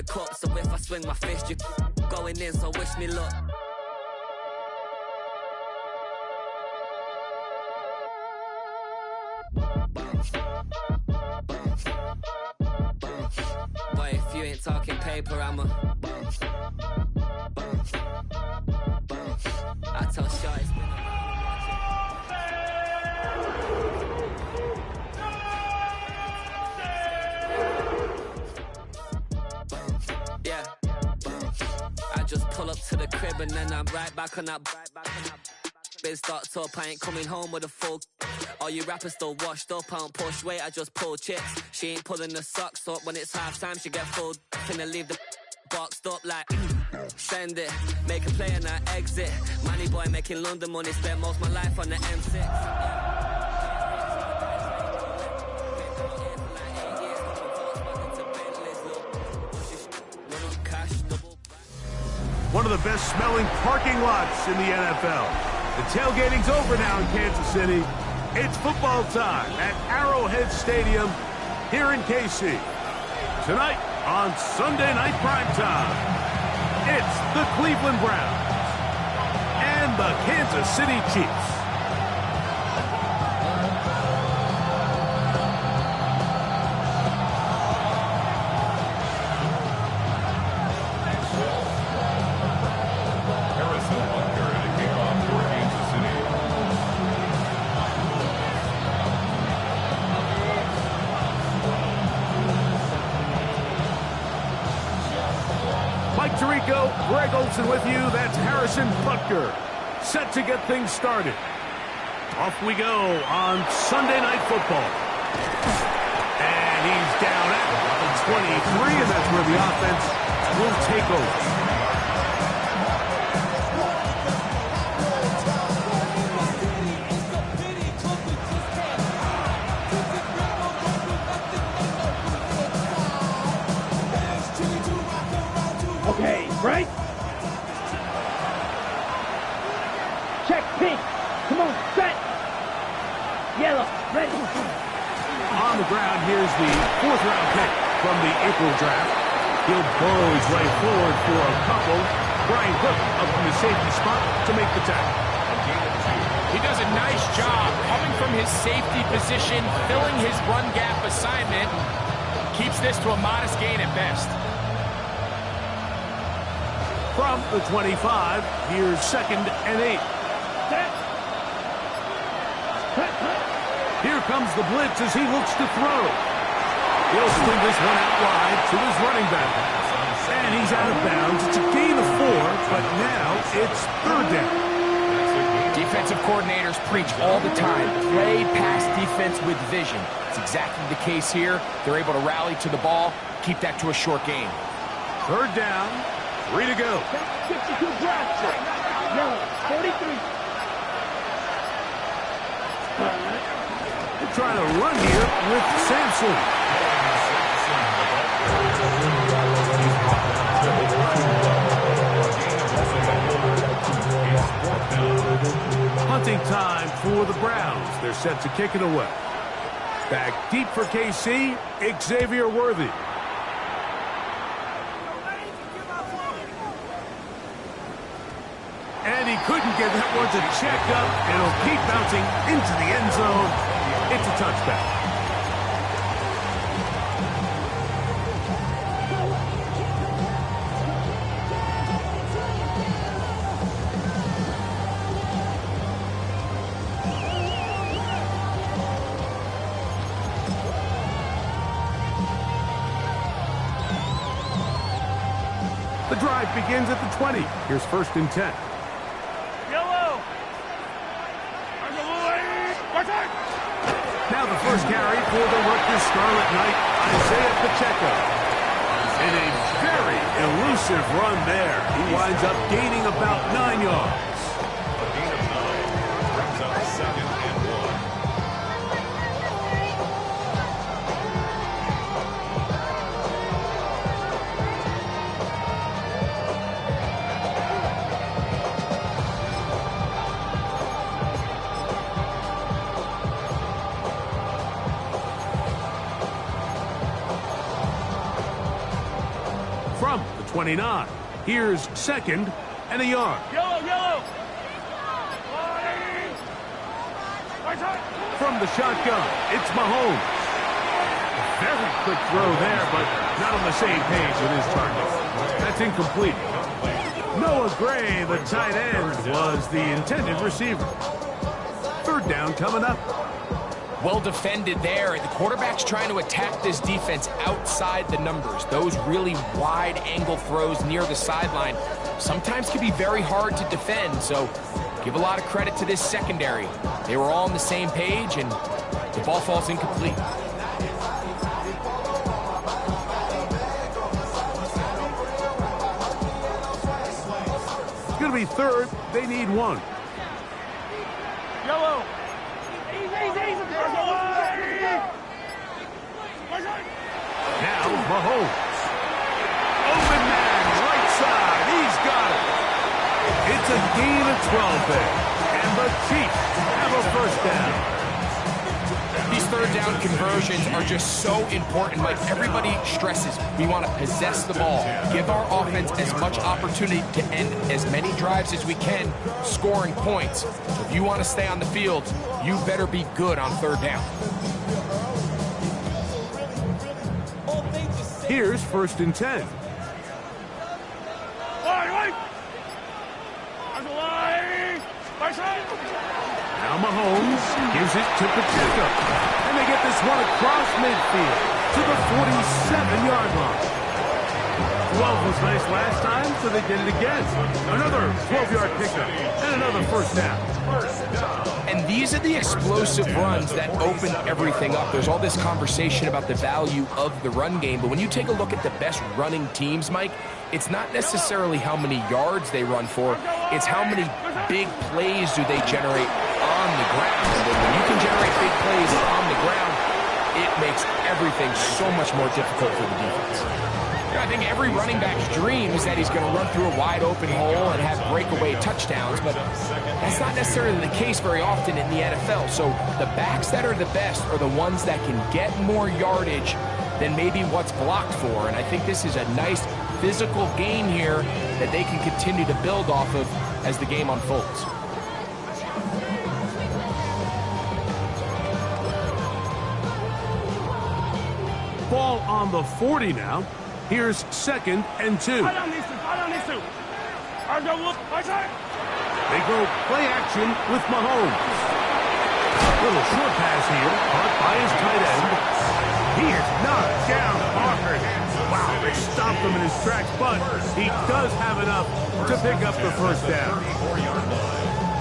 the cup, so if I swing my fist, you going in, so wish me luck. Boy, if you ain't talking paper, I'm a I tell Shaw it's been yeah. I just pull up to the crib and then I'm right back on that biz starts up, I ain't coming home with a full. All you rappers still washed up, I don't push weight, I just pull chicks. She ain't pulling the socks up, when it's half time she get full. Finna leave the boxed up like send it, make a play and I exit. Money boy making London money, spent most of my life on the M6. One of the best smelling parking lots in the NFL. The tailgating's over now in Kansas City. It's football time at Arrowhead Stadium here in KC. Tonight on Sunday Night Primetime, it's the Cleveland Browns and the Kansas City Chiefs. Greg Olsen with you. That's Harrison Butker, set to get things started. Off we go on Sunday Night Football. And he's down at the 23, and that's where the offense will take over. Okay, right? Check pink. Come on, set. Yellow, ready. On the ground, here's the fourth-round pick from the April draft. He'll burrow his way forward for a couple. Brian Cook up in the safety spot to make the tackle. He does a nice job coming from his safety position, filling his run gap assignment. Keeps this to a modest gain at best. From the 25, here's 2nd and 8. Here comes the blitz as he looks to throw. He'll swing this one out wide to his running back. And he's out of bounds. It's a gain of 4, but now it's 3rd down. Defensive coordinators preach all the time. Play pass defense with vision. It's exactly the case here. They're able to rally to the ball, keep that to a short gain. 3rd down. 3 to go. 62 draft check. Yellow, 43. They're trying to run here with Sampson. Hunting time for the Browns. They're set to kick it away. Back deep for KC, Xavier Worthy. And he couldn't get that one to check up. It'll keep bouncing into the end zone. It's a touchback. The drive begins at the 20. Here's 1st and 10. Now the first carry for the Rutgers Scarlet Knight, Isaiah Pacheco. And a very elusive run there. He winds up gaining about 9 yards. A gain of 9 brings up 2nd and 1. from the 29. Here's second and a yard. Yellow, yellow. From the shotgun, it's Mahomes. A very quick throw there, but not on the same page with his target. That's incomplete. Noah Gray, the tight end, was the intended receiver. Third down coming up. Well defended there. The quarterback's trying to attack this defense outside the numbers. Those really wide angle throws near the sideline sometimes can be very hard to defend, so give a lot of credit to this secondary. They were all on the same page, and the ball falls incomplete. It's going to be third. They need one. Yellow. Now Mahomes. Open man, right side. He's got it. It's a gain of 12 there. And the Chiefs have a first down. These third down conversions are just so important. Like everybody stresses, we want to possess the ball, give our offense as much opportunity to end as many drives as we can, scoring points. So if you want to stay on the field, you better be good on third down. Here's first and 10. Now Mahomes gives it to Pacheco. And they get this one across midfield to the 47-yard line. 12 was nice last time, so they did it again. Another 12-yard pickup and another first down. And these are the explosive runs that open everything up. There's all this conversation about the value of the run game, but when you take a look at the best running teams, Mike, it's not necessarily how many yards they run for, it's how many big plays do they generate on the ground. And when you can generate big plays on the ground, it makes everything so much more difficult for the defense. I think every running back's dream is that he's going to run through a wide open hole and have breakaway touchdowns, but that's not necessarily the case very often in the NFL. So the backs that are the best are the ones that can get more yardage than maybe what's blocked for. And I think this is a nice physical game here that they can continue to build off of as the game unfolds. Ball on the 40 now. Here's second and 2. They go play action with Mahomes. Little short pass here, caught by his tight end. He is knocked down hard. Wow, they stopped him in his tracks, but he does have enough to pick up the first down.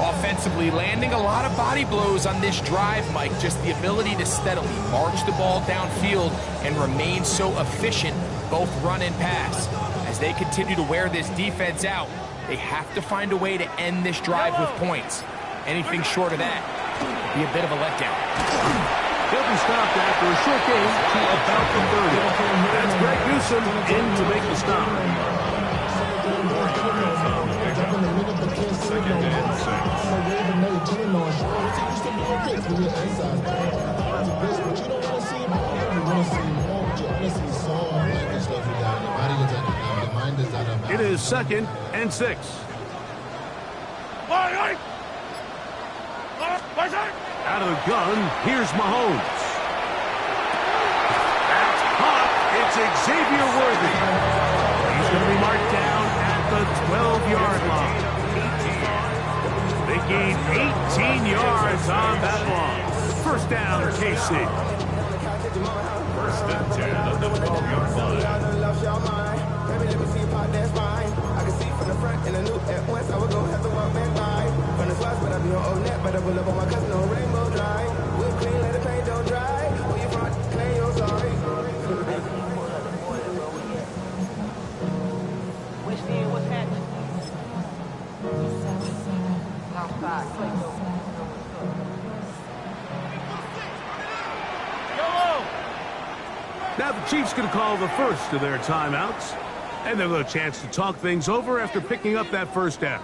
Offensively, landing a lot of body blows on this drive, Mike. Just the ability to steadily march the ball downfield and remain so efficient, both run and pass. As they continue to wear this defense out, they have to find a way to end this drive with points. Anything short of that would be a bit of a letdown. He'll be stopped after a short game to about the 30. That's Greg Newsome in to make the stop. It is second and 6. Out of the gun, here's Mahomes. That's caught. It's Xavier Worthy. He's going to be marked down at the 12-yard line. They gain 18 yards on that long. First down, KC. First and 10 on the 12-yard line. Now the Chiefs going to call the first of their timeouts. And they'll get a chance to talk things over after picking up that first down.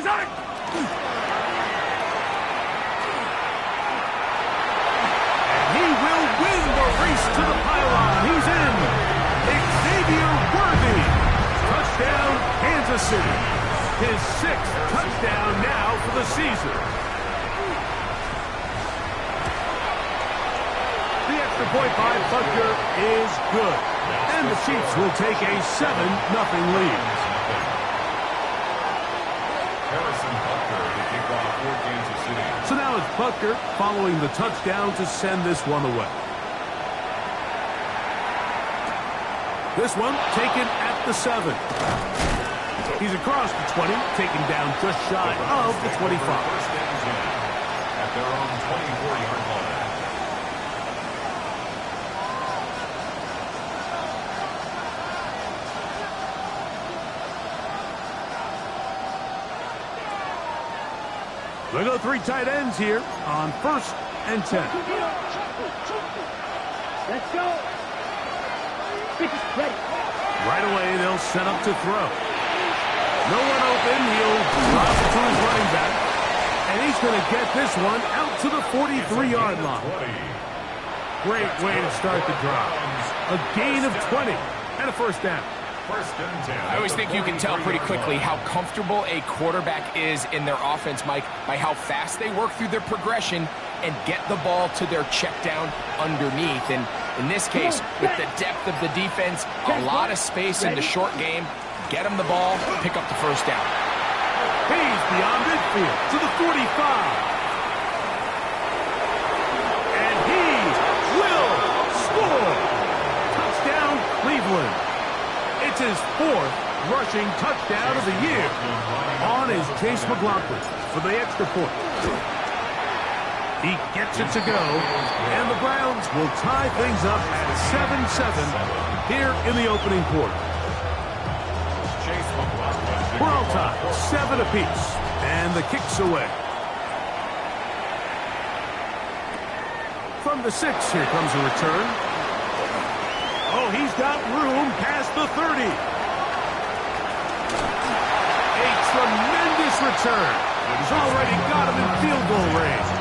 He will win the race to the pylon. He's in. Xavier Worthy. Touchdown, Kansas City. His 6th touchdown now for the season. The extra point by Butker is good. And the Chiefs will take a 7-0 lead. So now it's Butker following the touchdown to send this one away. This one taken at the 7. He's across the 20, taken down just shy of the 25. At their own 24-yard line. They go 3 tight ends here on 1st and 10. Let's go. Ready. Right away, they'll set up to throw. No one open. He'll drop it to his running back. And he's going to get this one out to the 43-yard line. Great way to start the drive. A gain of 20 and a 1st down. I always think you can tell pretty quickly how comfortable a quarterback is in their offense, Mike, by how fast they work through their progression and get the ball to their check down underneath. And in this case, with the depth of the defense, a lot of space in the short game, get them the ball, pick up the 1st down. He's beyond midfield to the 45. And he will score. Touchdown, Cleveland. It's his 4th rushing touchdown of the year. On is Chase McLaughlin for the extra point. He gets it to go, and the Browns will tie things up at 7-7 here in the opening quarter. We're all tied, 7 apiece, and the kick's away. From the 6, here comes a return. Oh, he's got room past the 30. A tremendous return. He's already got him in field goal range.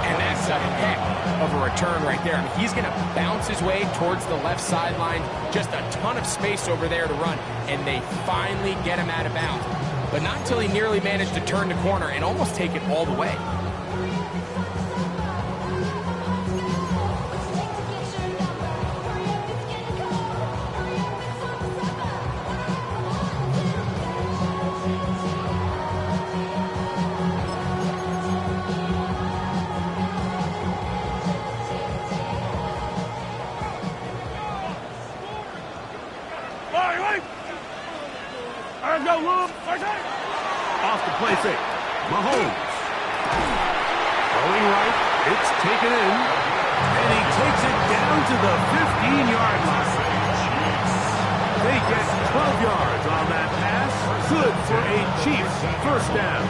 And that's a heck of a return right there. I mean, he's going to bounce his way towards the left sideline. Just a ton of space over there to run. And they finally get him out of bounds. But not until he nearly managed to turn the corner and almost take it all the way. Off the play fake. Mahomes. Throwing right. It's taken in. And he takes it down to the 15-yard line. They get 12 yards on that pass. Good for a Chiefs 1st down.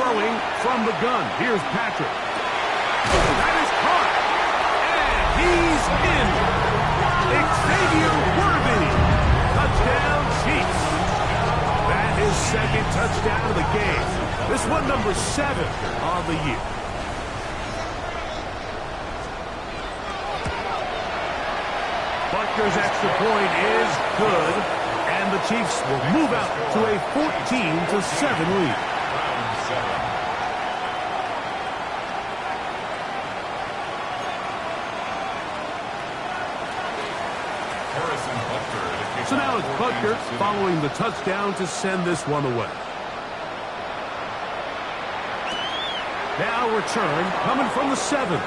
Throwing from the gun. Here's Patrick. That is caught. And he's in. Xavier Worthy. Touchdown, Chiefs. That is 2nd touchdown of the game. This one number 7 on the year. Butker's extra point is good. And the Chiefs will move out to a 14-7 lead. So now it's Butker following the touchdown to send this one away. Now return coming from the 7.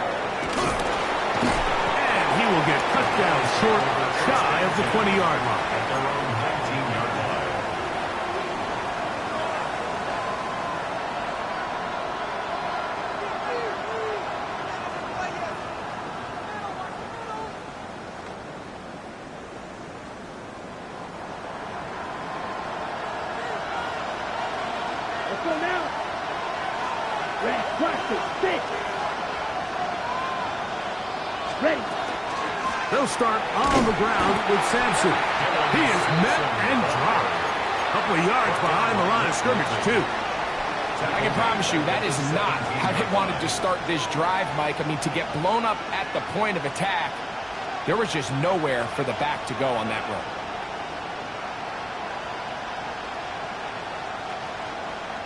And he will get cut down short, shy of the 20-yard line. Let's go now. Red, question, stick. Ready. They'll start on the ground with Sampson. He is met and dropped. A couple of yards behind the line of scrimmage, too. I can promise you that is not how they wanted to start this drive, Mike. I mean, to get blown up at the point of attack, there was just nowhere for the back to go on that run.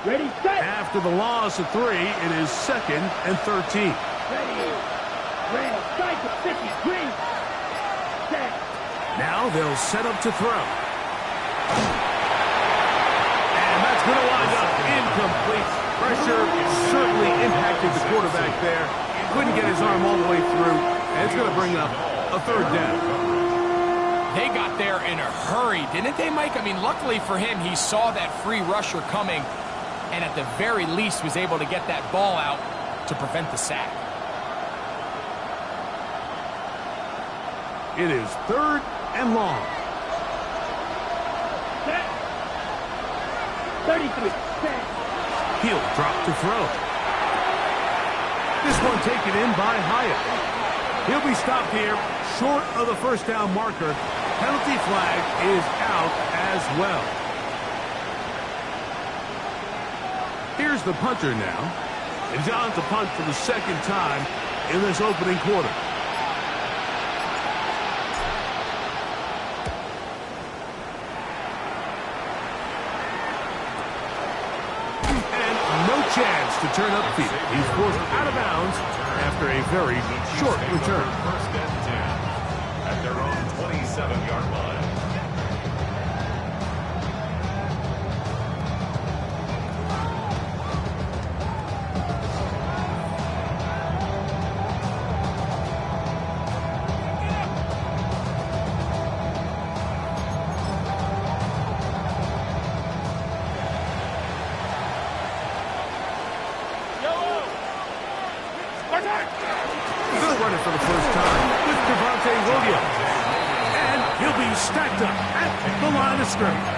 Ready, set. After the loss of 3, it is 2nd and 13. Ready. Red, side to 50, green. Set. Now they'll set up to throw. And that's going to wind up incomplete. Pressure certainly impacted the quarterback there. Couldn't get his arm all the way through. And it's going to bring up a 3rd down. They got there in a hurry, didn't they, Mike? I mean, luckily for him, he saw that free rusher coming and at the very least was able to get that ball out to prevent the sack. It is 3rd and long. Set. 33, set. He'll drop to throw. This one taken in by Hyatt. He'll be stopped here short of the 1st down marker. Penalty flag is out as well. Here's the punter now. It's on to punt for the 2nd time in this opening quarter. Chance to turn upfield. He's forced out of bounds after a very short return. 1st and 10 at their own 27-yard line. They'll run it for the 1st time with Devontae Williams. And he'll be stacked up at the line of scrimmage.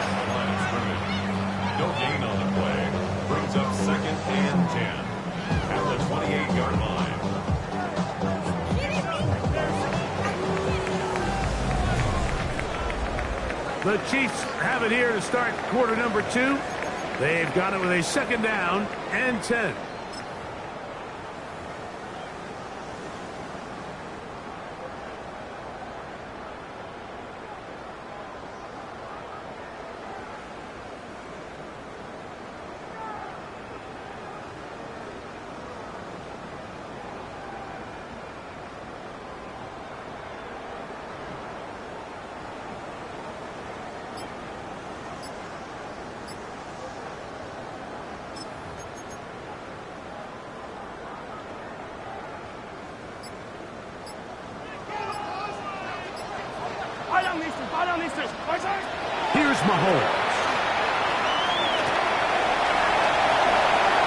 No gain on the play. Brings up 2nd and 10 at the 28-yard line. The Chiefs have it here to start quarter number 2. They've got it with a 2nd down and 10. Here's Mahomes.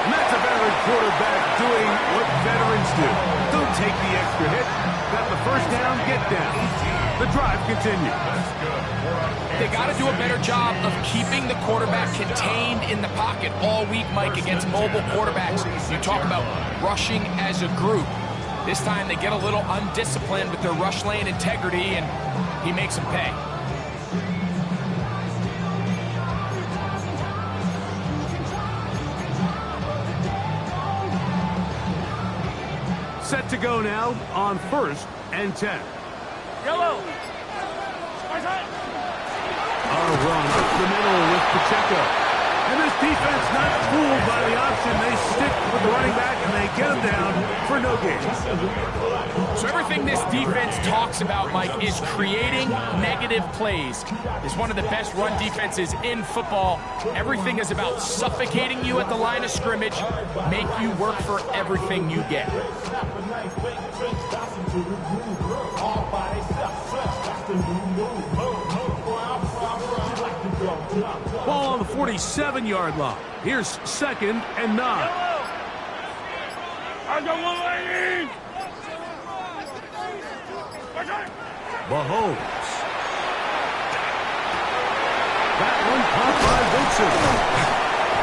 And that's a veteran quarterback doing what veterans do. Don't take the extra hit. Got the 1st down, get down. The drive continues. They got to do a better job of keeping the quarterback contained in the pocket all week, Mike, against mobile quarterbacks. You talk about rushing as a group. This time they get a little undisciplined with their rush lane integrity, and he makes them pay. Set to go now on 1st and 10. Yellow. A run up the middle with Pacheco. And this defense not fooled by the option. They stick with the running back and they get him down for no gain. So everything this defense talks about, Mike, is creating negative plays. It's one of the best run defenses in football. Everything is about suffocating you at the line of scrimmage, make you work for everything you get. Ball on the 47-yard line. Here's 2nd and 9. Mahomes. That one caught by Wilson.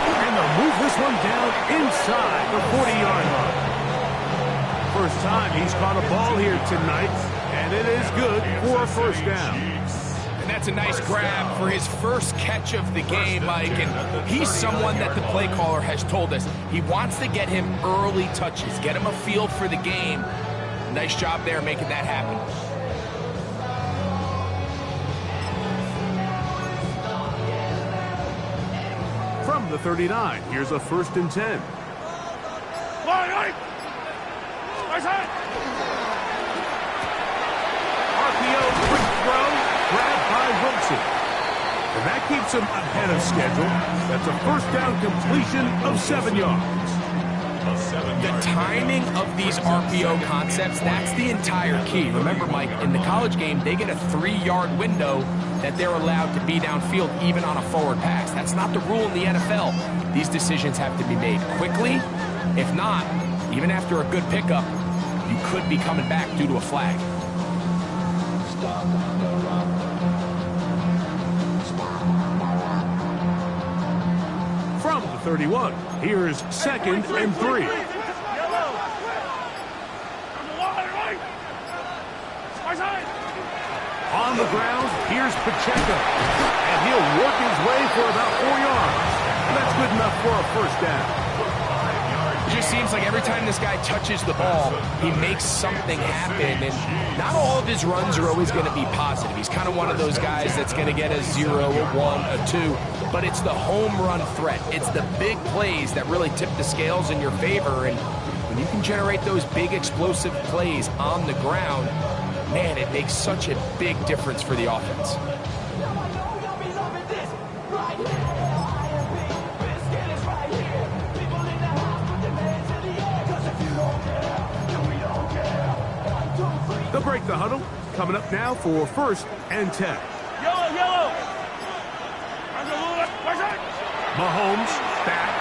And they'll move this one down inside the 40-yard line. First time he's caught a ball here tonight, and it is good for a first down. And that's a nice grab for his first catch of the game, Mike. And he's someone that the play caller has told us he wants to get him early touches, get him a feel for the game. Nice job there making that happen. From the 39, here's a 1st and 10. RPO quick throw, grabbed by Wilson. And that keeps him ahead of schedule. That's a first down completion of 7 yards. The timing of these RPO concepts, that's the entire key. Remember, Mike, in the college game, they get a 3-yard window that they're allowed to be downfield even on a forward pass. That's not the rule in the NFL. These decisions have to be made quickly. If not, even after a good pickup, you could be coming back due to a flag. From the 31, here's 2nd and 3. On the ground, here's Pacheco. And he'll work his way for about 4 yards. That's good enough for a first down. It just seems like every time this guy touches the ball, he makes something happen. And not all of his runs are always going to be positive. He's kind of one of those guys that's going to get a 0, a 1, a 2. But it's the home run threat. It's the big plays that really tip the scales in your favor. And when you can generate those big explosive plays on the ground, man, it makes such a big difference for the offense. They'll break the huddle. Coming up now for 1st and 10. Yellow. Mahomes back.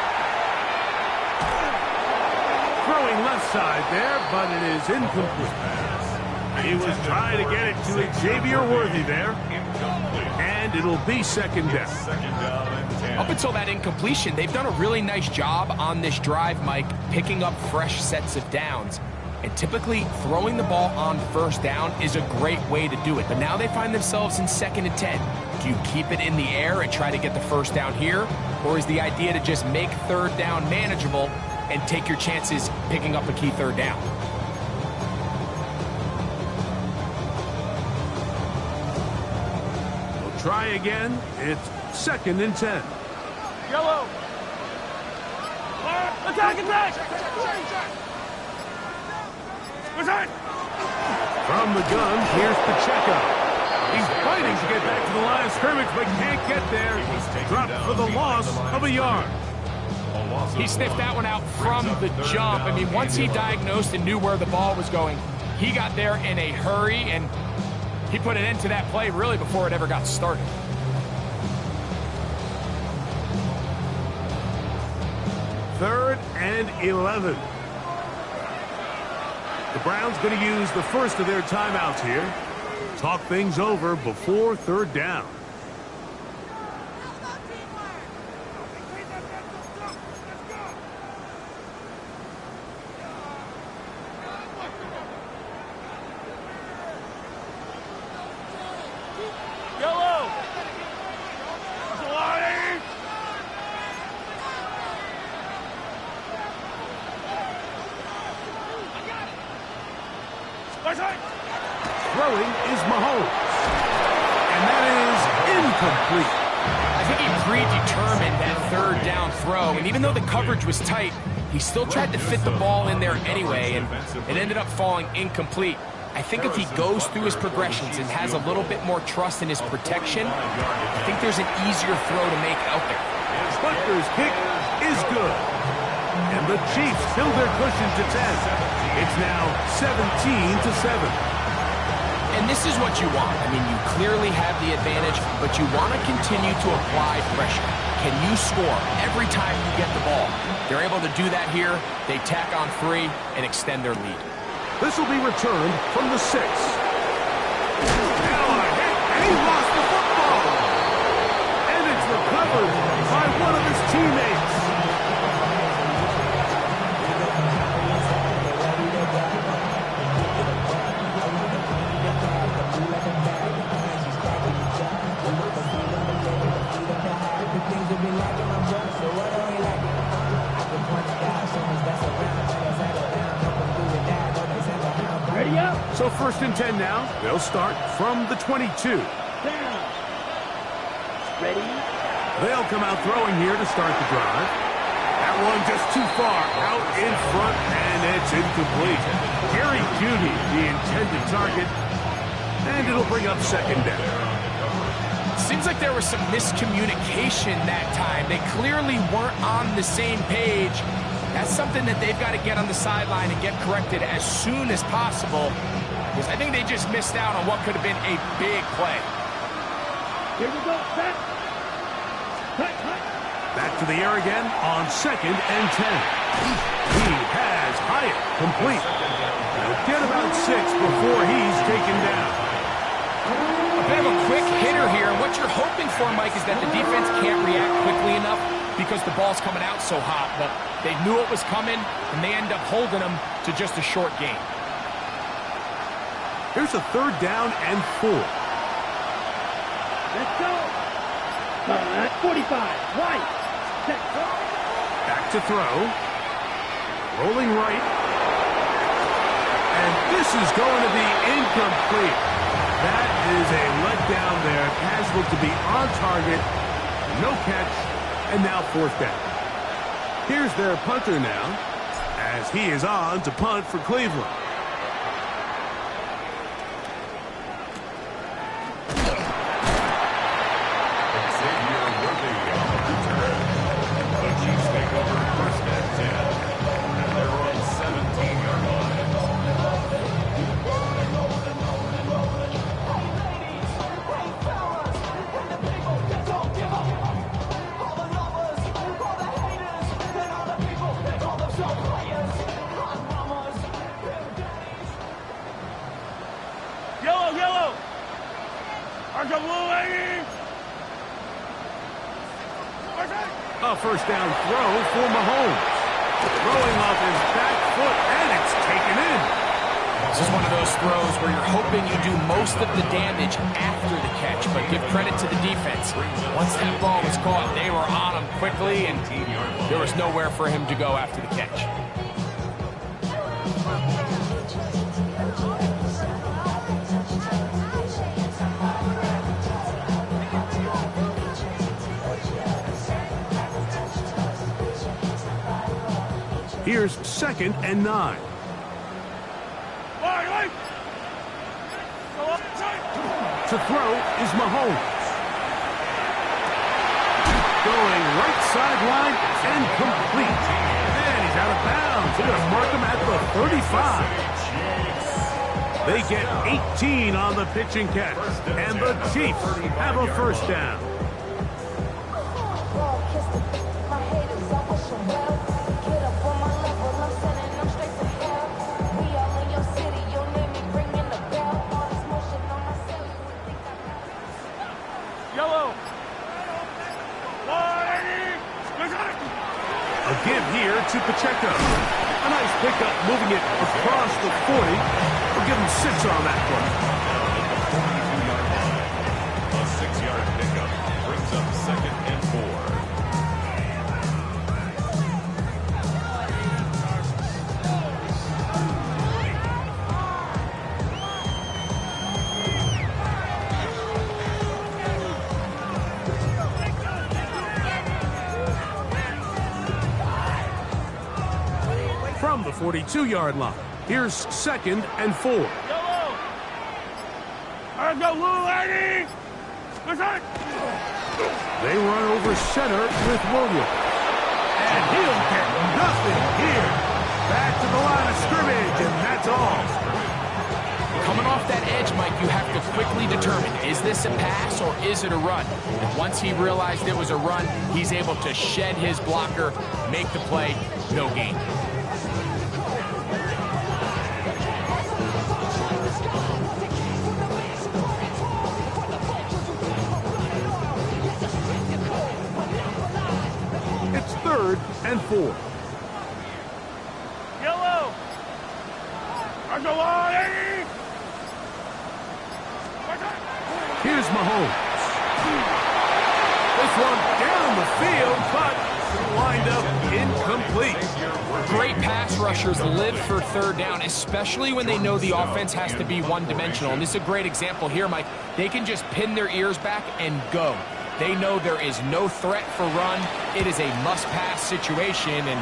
Throwing left side there, but it is incomplete. He was trying to get it to Xavier Worthy there. And it'll be 2nd down. Up until that incompletion, they've done a really nice job on this drive, Mike, picking up fresh sets of downs. And typically, throwing the ball on 1st down is a great way to do it. But now they find themselves in 2nd and 10. Do you keep it in the air and try to get the first down here? Or is the idea to just make 3rd down manageable and take your chances picking up a key 3rd down? We'll try again. It's 2nd and 10. Yellow. Attack! From the gun, here's Pacheco. He's fighting to get back to the line of scrimmage, but can't get there. Dropped for the loss of a yard. He sniffed that one out from the jump. I mean, once he diagnosed and knew where the ball was going, he got there in a hurry, and he put an end to that play really before it ever got started. Third and 11. The Browns going to use the first of their timeouts here. Talk things over before 3rd down. Yellow. Throwing is Mahomes. And that is incomplete. I think he predetermined that 3rd down throw, and even though the coverage was tight, he still tried to fit the ball in there anyway, and it ended up falling incomplete. I think if he goes through his progressions and has a little bit more trust in his protection, I think there's an easier throw to make out there. Butker's kick is good. And the Chiefs fill their cushion to 10. It's now 17-7. And this is what you want. I mean, you clearly have the advantage, but you want to continue to apply pressure. Can you score every time you get the ball? They're able to do that here. They tack on 3 and extend their lead. This will be returned from the 6. Now a hit, and he lost the football. And it's recovered by one of his teammates. So 1st and 10 now. They'll start from the 22. Down. Ready? They'll come out throwing here to start the drive. That one just too far out in front, and it's incomplete. Jerry Jeudy, the intended target, and it'll bring up 2nd down. Seems like there was some miscommunication that time. They clearly weren't on the same page. That's something that they've got to get on the sideline and get corrected as soon as possible, because I think they just missed out on what could have been a big play. Here we go. Set. Cut, cut. Back to the air again on 2nd and 10. He has Hyatt complete. He'll get about 6 before he's taken down. A bit of a quick hitter here. What you're hoping for, Mike, is that the defense can't react quickly enough because the ball's coming out so hot. But they knew it was coming, and they end up holding them to just a short game. Here's a 3rd down and 4. Let's go. 45. Right. Set. Go. Back to throw. Rolling right. And this is going to be incomplete. That is a letdown there. Pass looked to be on target. No catch. And now 4th down. Here's their punter now, as he is on to punt for Cleveland. The Chiefs take over 1st and 10. And they're on 17-yard line. Yellow, yellow. Argo blue, lady. A 1st down throw for Mahomes. Throwing off his back foot, and it's taken in. This is one of those throws where you're hoping you do most of the damage after the catch, but give credit to the defense. Once that ball was caught, they were on him quickly, and there was nowhere for him to go after the catch. Here's 2nd and 9. To throw is Mahomes. Going right sideline and complete. And he's out of bounds. They're going to mark him at the 35. They get 18 on the pitch and catch. And the Chiefs have a 1st down. A give here to Pacheco. A nice pickup, moving it across the 40. We'll give him 6 on that one. A 6-yard pickup brings up 2nd and 4. From the 42-yard line, here's 2nd and 4. Yellow. Argo blue, lady. They run over center with Williams. And he'll get nothing here. Back to the line of scrimmage, and that's all. Coming off that edge, Mike, you have to quickly determine, is this a pass or is it a run? And once he realized it was a run, he's able to shed his blocker, make the play, no gain. It's 3rd and 4. Yellow. Argo lady. Here's Mahomes. This one down the field, but lined up incomplete. Great pass rush. rushers live for third down, especially when they know the offense has to be one-dimensional. And this is a great example here, Mike. They can just pin their ears back and go. They know there is no threat for run. It is a must-pass situation, and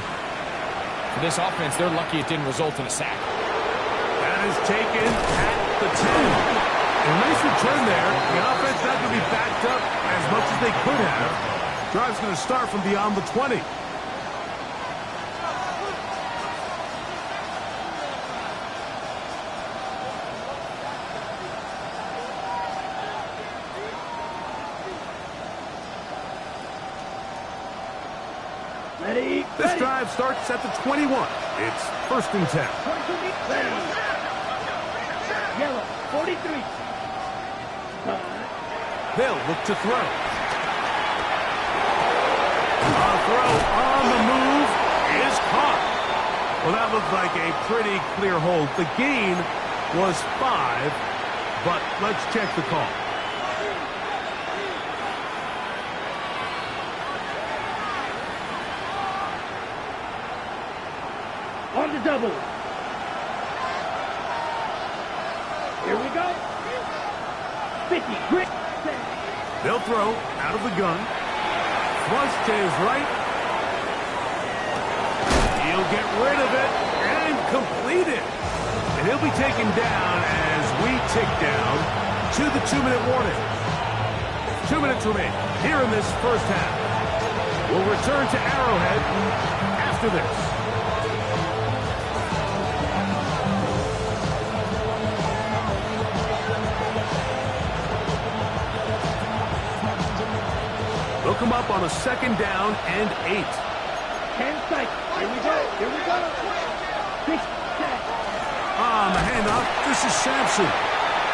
for this offense, they're lucky it didn't result in a sack. That is taken at the 10. A nice return there. The offense not going to be backed up as much as they could have. Drive's going to start from beyond the 20. This drive starts at the 21. It's 1st and 10. Yellow, 43. They'll look to throw. A throw on the move is caught. Well, that looked like a pretty clear hold. The gain was 5, but let's check the call. On the double. Here we go. 50. Grit. They'll throw out of the gun. Flush to his right. He'll get rid of it and complete it. And he'll be taken down as we tick down to the 2-minute warning. 2 minutes remain here in this first half. We'll return to Arrowhead after this. They'll come up on a 2nd down and 8. 10 seconds. Here we go. Here we go. 6 seconds. On the handoff, this is Sampson.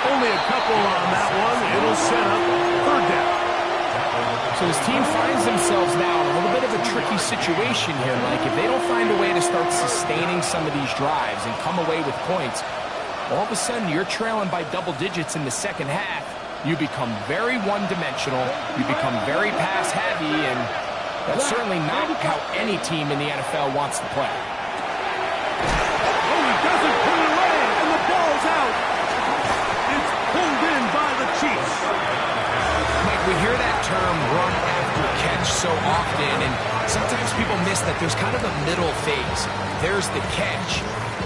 Only a couple on that one. It'll set up 3rd down. So this team finds themselves now in a little bit of a tricky situation here, Mike. If they don't find a way to start sustaining some of these drives and come away with points, all of a sudden you're trailing by double digits in the second half. You become very one-dimensional, you become very pass-heavy, and that's certainly not how any team in the NFL wants to play. Oh, he doesn't put it away, and the ball's out. It's pulled in by the Chiefs. Mike, we hear that term run after catch so often, and sometimes people miss that there's kind of a middle phase. There's the catch.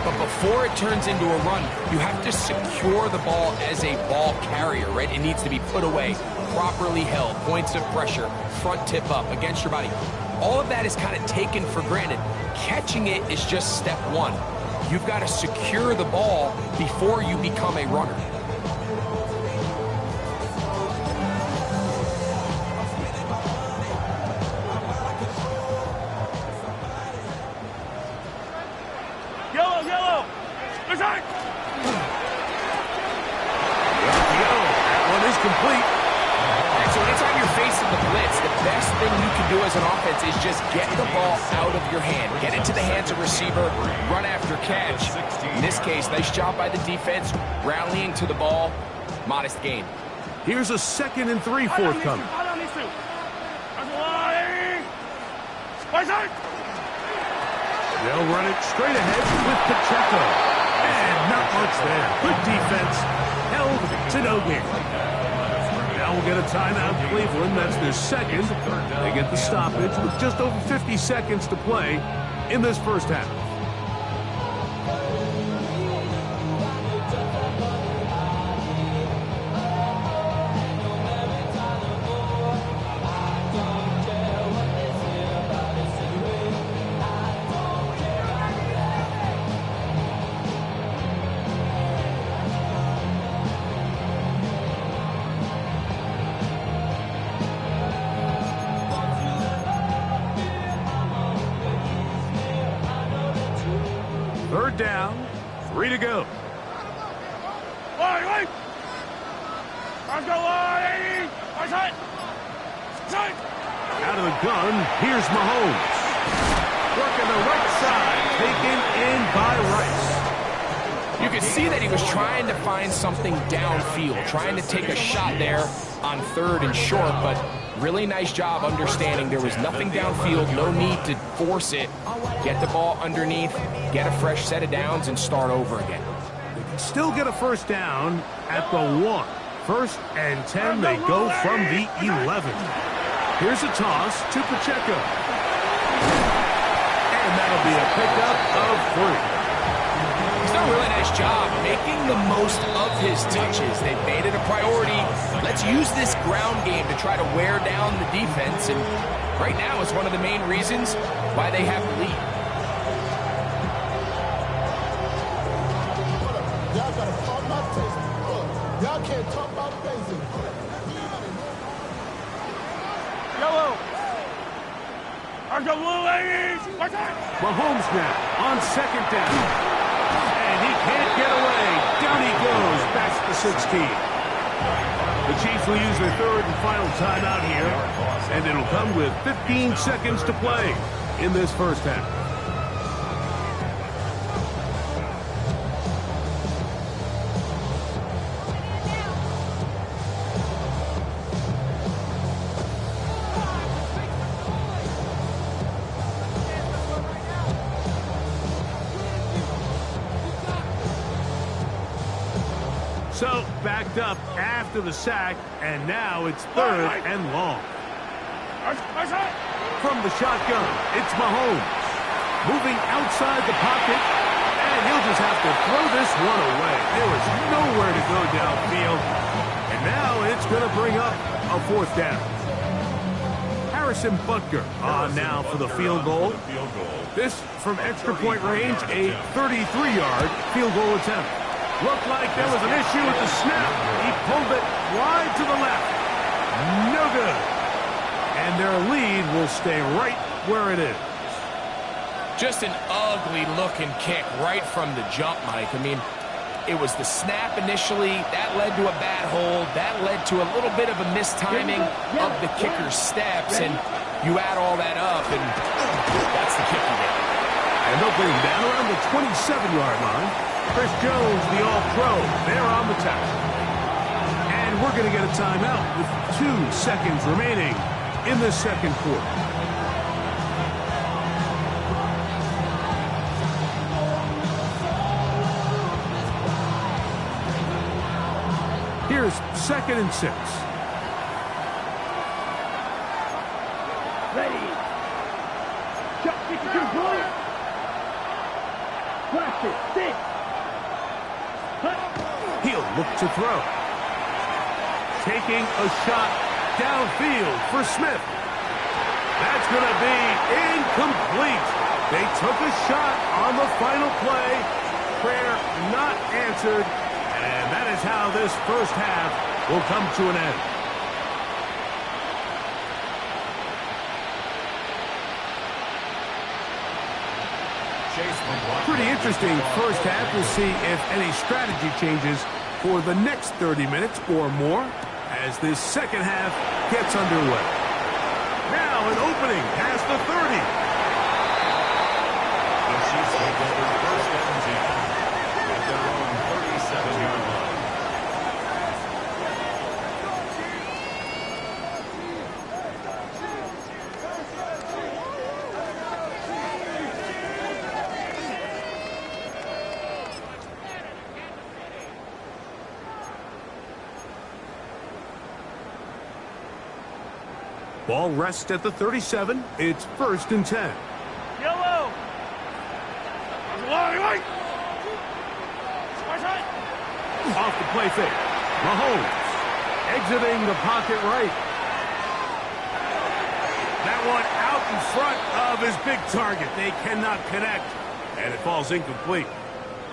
But before it turns into a run, you have to secure the ball as a ball carrier, right? It needs to be put away, properly held, points of pressure, front tip up against your body. All of that is kind of taken for granted. Catching it is just step one. You've got to secure the ball before you become a runner. Complete. And so anytime you're facing the blitz, the best thing you can do as an offense is just get the ball out of your hand. Get it to the hands of receiver, run after catch. In this case, nice job by the defense, rallying to the ball, modest gain. Here's a 2nd and 3 forthcoming. They'll run it straight ahead with Pacheco. And not much there. Good defense. Held to no gain. Now we'll get a timeout, Cleveland. That's their 2nd. They get the stoppage with just over 50 seconds to play in this first half. Third down, 3 to go. Out of the gun, here's Mahomes. Working the right side, taken in by Rice. You could see that he was trying to find something downfield, trying to take a shot there on 3rd and short, but really nice job understanding there was nothing downfield, no need to force it. Get the ball underneath, get a fresh set of downs, and start over again. They can still get a first down at the 1. 1st and 10, they go from the 11. Here's a toss to Pacheco. And that'll be a pickup of 3. He's done a really nice job making the most of his touches. They've made it a priority. Let's use this ground game to try to wear down the defense, and right now it's one of the main reasons why they have the lead. Y'all gotta talk about basics. Y'all can't talk about basics. Yellow. Are the blue ladies? Mahomes now on 2nd down. And he can't get away. Down he goes. Back to the 16. The Chiefs will use their 3rd and final timeout here. And it'll come with 15 seconds to play in this first half. So, backed up after the sack, and now it's 3rd and long. From the shotgun, it's Mahomes. Moving outside the pocket, and he'll just have to throw this one away. There was nowhere to go downfield, and now it's going to bring up a 4th down. Harrison Butker on now for the field goal. This from extra point range, a 33-yard field goal attempt. Looked like there was an issue with the snap. He pulled it wide to the left. No good. And their lead will stay right where it is. Just an ugly-looking kick right from the jump, Mike. I mean, it was the snap initially. That led to a bad hold. That led to a little bit of a mistiming of the kicker's steps. And you add all that up, and that's the kick you get. And they'll bring him down around the 27-yard line. Chris Jones, the All-Pro, they're on the tackle. And we're going to get a timeout with 2 seconds remaining in the 2nd quarter. Here's 2nd and 6. Ready. Shot 52 point. Practice 6. He'll look to throw. Taking a shot downfield for Smith. That's going to be incomplete. They took a shot on the final play. Prayer not answered. And that is how this first half will come to an end. Pretty interesting first half. We'll see if any strategy changes for the next 30 minutes or more as this second half gets underway. Now an opening past the 30. The Chiefs will go for 1st and 10 at their own 37-yard line. Ball rests at the 37. It's 1st and 10. Yellow. Off the play fake. Mahomes exiting the pocket right. That one out in front of his big target. They cannot connect, and it falls incomplete.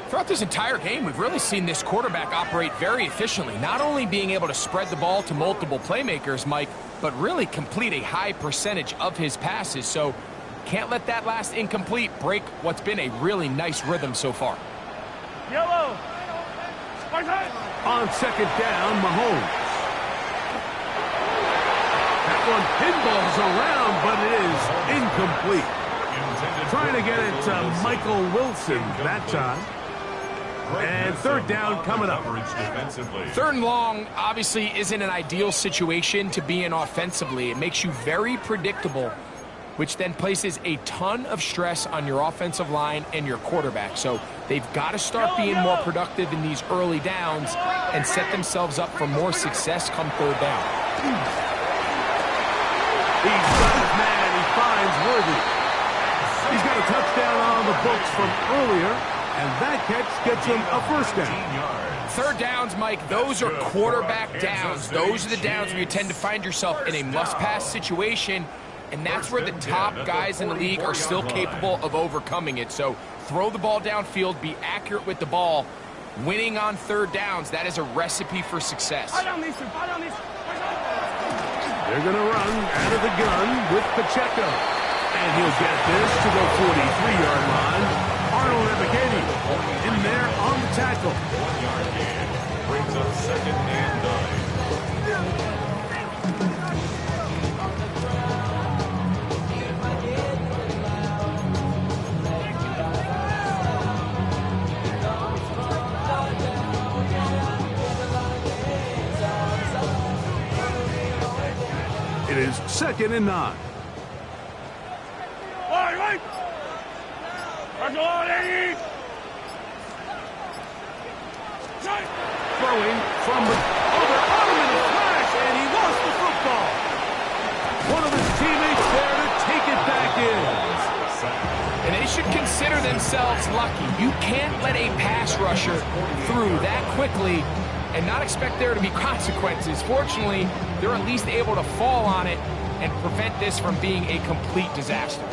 Throughout this entire game, we've really seen this quarterback operate very efficiently, not only being able to spread the ball to multiple playmakers, Mike, but really complete a high percentage of his passes. So can't let that last incomplete break what's been a really nice rhythm so far. Yellow. On 2nd down, Mahomes. That one pinballs around, but it is incomplete. Trying to get it to Michael Wilson that time. And third down coming up. Third and long obviously isn't an ideal situation to be in offensively. It makes you very predictable, which then places a ton of stress on your offensive line and your quarterback. So they've got to start being more productive in these early downs and set themselves up for more success come third down. He's got his man. He finds Worthy. He's got a touchdown on the books from earlier, and that catch gets him a first down. Third downs, Mike, those are quarterback downs. Those are the downs where you tend to find yourself in a must-pass situation, and that's where the top guys in the league are still capable of overcoming it. So throw the ball downfield, be accurate with the ball. Winning on third downs, that is a recipe for success. They're going to run out of the gun with Pacheco. And he'll get this to the 43-yard line. Arnold Ebiketie in there on the tackle. 1-yard gain brings up second and 9. It is second and 9. Throwing from the other in a flash, and he lost the football. One of his teammates there to take it back in. And they should consider themselves lucky. You can't let a pass rusher through that quickly and not expect there to be consequences. Fortunately, they're at least able to fall on it and prevent this from being a complete disaster.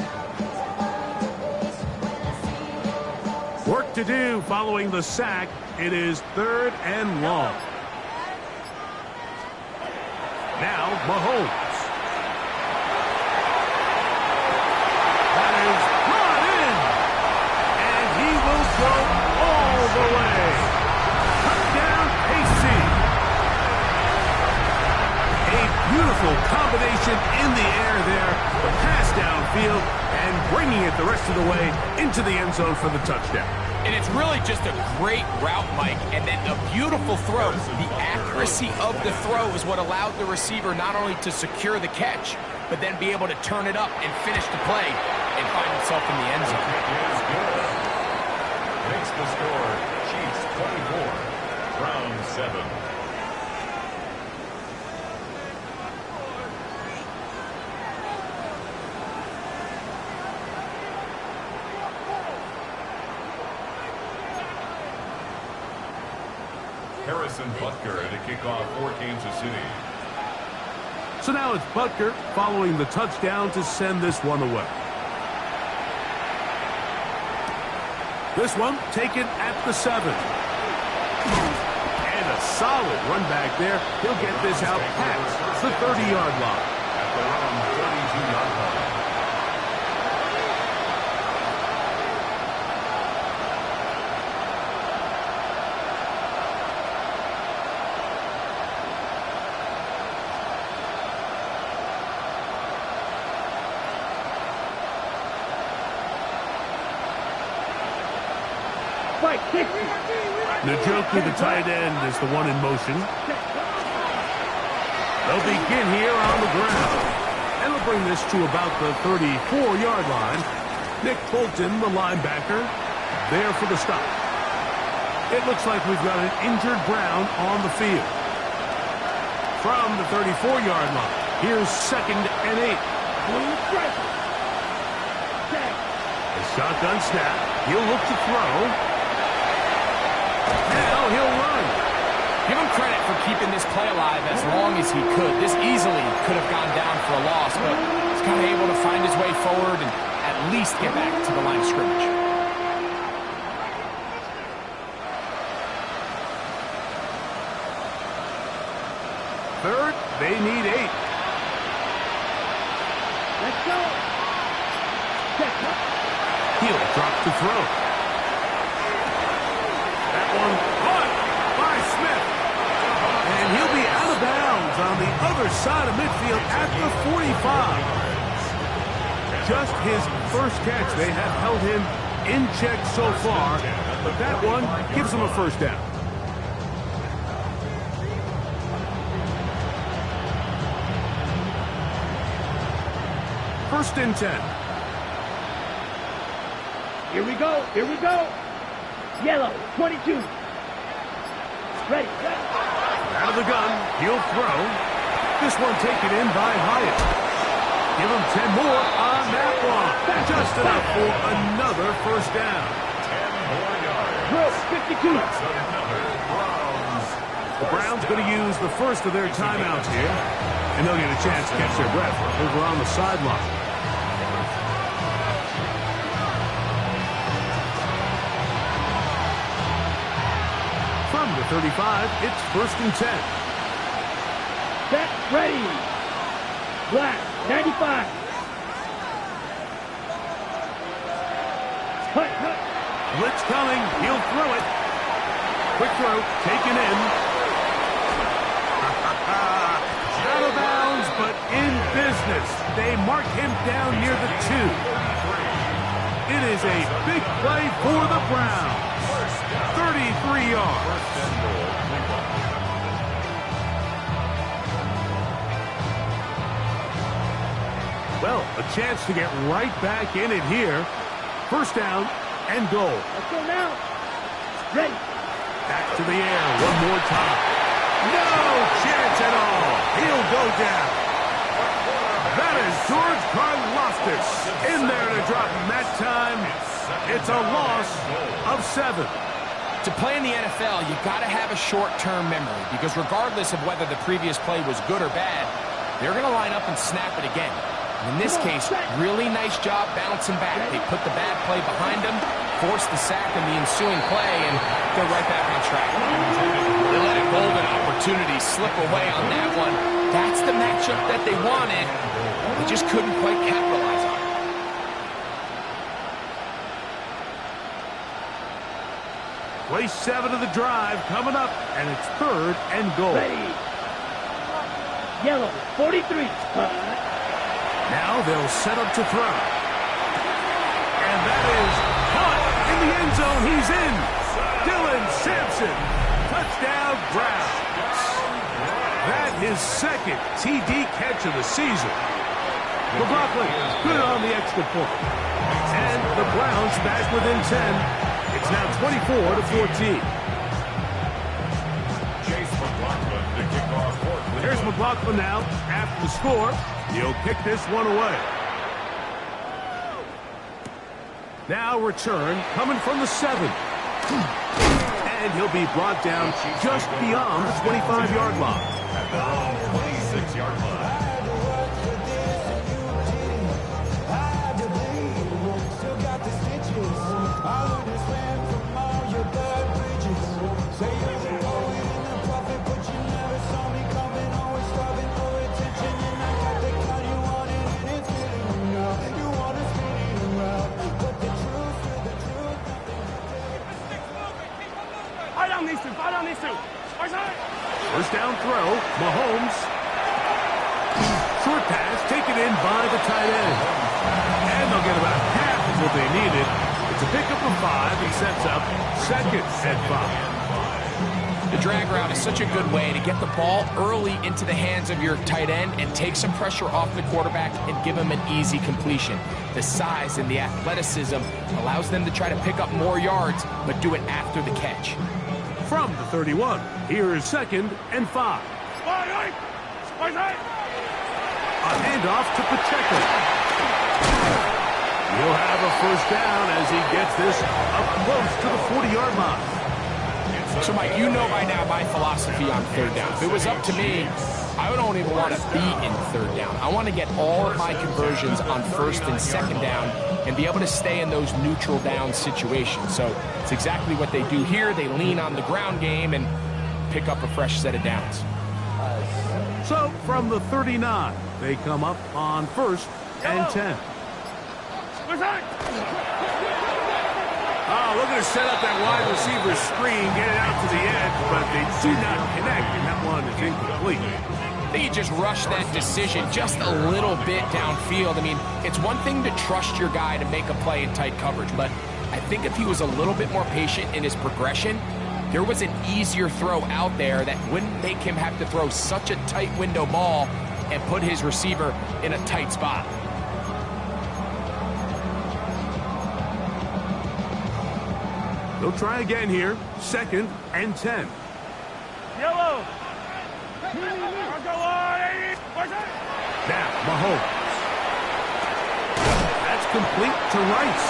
Work to do following the sack. It is third and long. Now Mahomes. That is brought in. And he will go all the way. Touchdown, KC. A beautiful combination in the air there. The pass downfield and bringing it the rest of the way into the end zone for the touchdown. And it's really just a great route, Mike, and then a beautiful throw. The accuracy of the throw is what allowed the receiver not only to secure the catch, but then be able to turn it up and finish the play and find himself in the end zone. Makes the score Chiefs 24, Browns 7. Harrison Butker to kick off for Kansas City. So now it's Butker following the touchdown to send this one away. This one taken at the 7. And a solid run back there. He'll get this out past the 30-yard line. At the around 32-yard line. Njoku, the tight end, is the one in motion. They'll begin here on the ground. And they'll bring this to about the 34-yard line. Nick Bolton, the linebacker, there for the stop. It looks like we've got an injured Brown on the field. From the 34-yard line, here's second and 8. A shotgun snap. He'll look to throw. Now he'll run. Give him credit for keeping this play alive as long as he could. This easily could have gone down for a loss, but he's kind of able to find his way forward and at least get back to the line of scrimmage. Third, they need 8. Let's go. He'll drop to throw. That one caught by Smith. And he'll be out of bounds on the other side of midfield at the 45. Just his first catch. They have held him in check so far, but that one gives them a first down. First and 10. Here we go. Here we go. Yellow, 22. Ready. Out of the gun. He'll throw. This one taken in by Hyatt. Give him 10 more on that one. Just enough for another first down. 10 more yards. Drill, 52. The Browns going to use the first of their timeouts here, and they'll get a chance to catch their breath over on the sideline. From the 35, it's first and 10. Set, ready. Black, 95. Cut. Blitz coming. He'll throw it. Quick throw, taken in. Out of bounds, but in business. They mark him down near the 2. It is a big play for the Browns. 33 yards. Well, a chance to get right back in it here. First down and goal. Let's go now. Ready. Back to the air one more time. No chance at all. He'll go down. That is George Karlaftis in there to drop him that time. It's a loss of 7. To play in the NFL, you got to have a short-term memory because regardless of whether the previous play was good or bad, they're going to line up and snap it again. And in this case, really nice job bouncing back. They put the bad play behind them, forced the sack in the ensuing play, and they're right back on track. They let a golden opportunity slip away on that one. That's the matchup that they wanted. They just couldn't quite capitalize on it. Play 7 of the drive coming up, and it's third and goal. Ready. Yellow, 43. Now they'll set up to throw. And that is caught in the end zone. He's in. Dylan Sampson. Touchdown, Browns. That is second TD catch of the season. McLaughlin good on the extra point. And the Browns back within 10. It's now 24-14. Chase McLaughlin to kick off for Cleveland. Here's McLaughlin now after the score. He'll kick this one away. Now return coming from the 7. And he'll be brought down just beyond the 25-yard line. At their own 26-yard line. First down throw, Mahomes. Short pass taken in by the tight end. And they'll get about half of what they needed. It's a pickup of 5 and sets up second and 5. The drag route is such a good way to get the ball early into the hands of your tight end and take some pressure off the quarterback and give him an easy completion. The size and the athleticism allows them to try to pick up more yards, but do it after the catch. From the 31, here is second and 5. A handoff to Pacheco. He'll have a first down as he gets this up close to the 40-yard line. So, Mike, you know by now my philosophy on third down. If it was up to me, I don't even want to be in third down. I want to get all of my conversions on first and second down and be able to stay in those neutral down situations. So it's exactly what they do here. They lean on the ground game and pick up a fresh set of downs. So from the 39, they come up on first and 10. Oh, looking to set up that wide receiver screen, get it out to the edge, but they do not connect, and that one is incomplete. I think you just rush that decision just a little bit downfield. I mean, it's one thing to trust your guy to make a play in tight coverage, but I think if he was a little bit more patient in his progression, there was an easier throw out there that wouldn't make him have to throw such a tight window ball and put his receiver in a tight spot. They'll try again here. 2nd and 10. Yellow. Now, Mahomes. That's complete to Rice.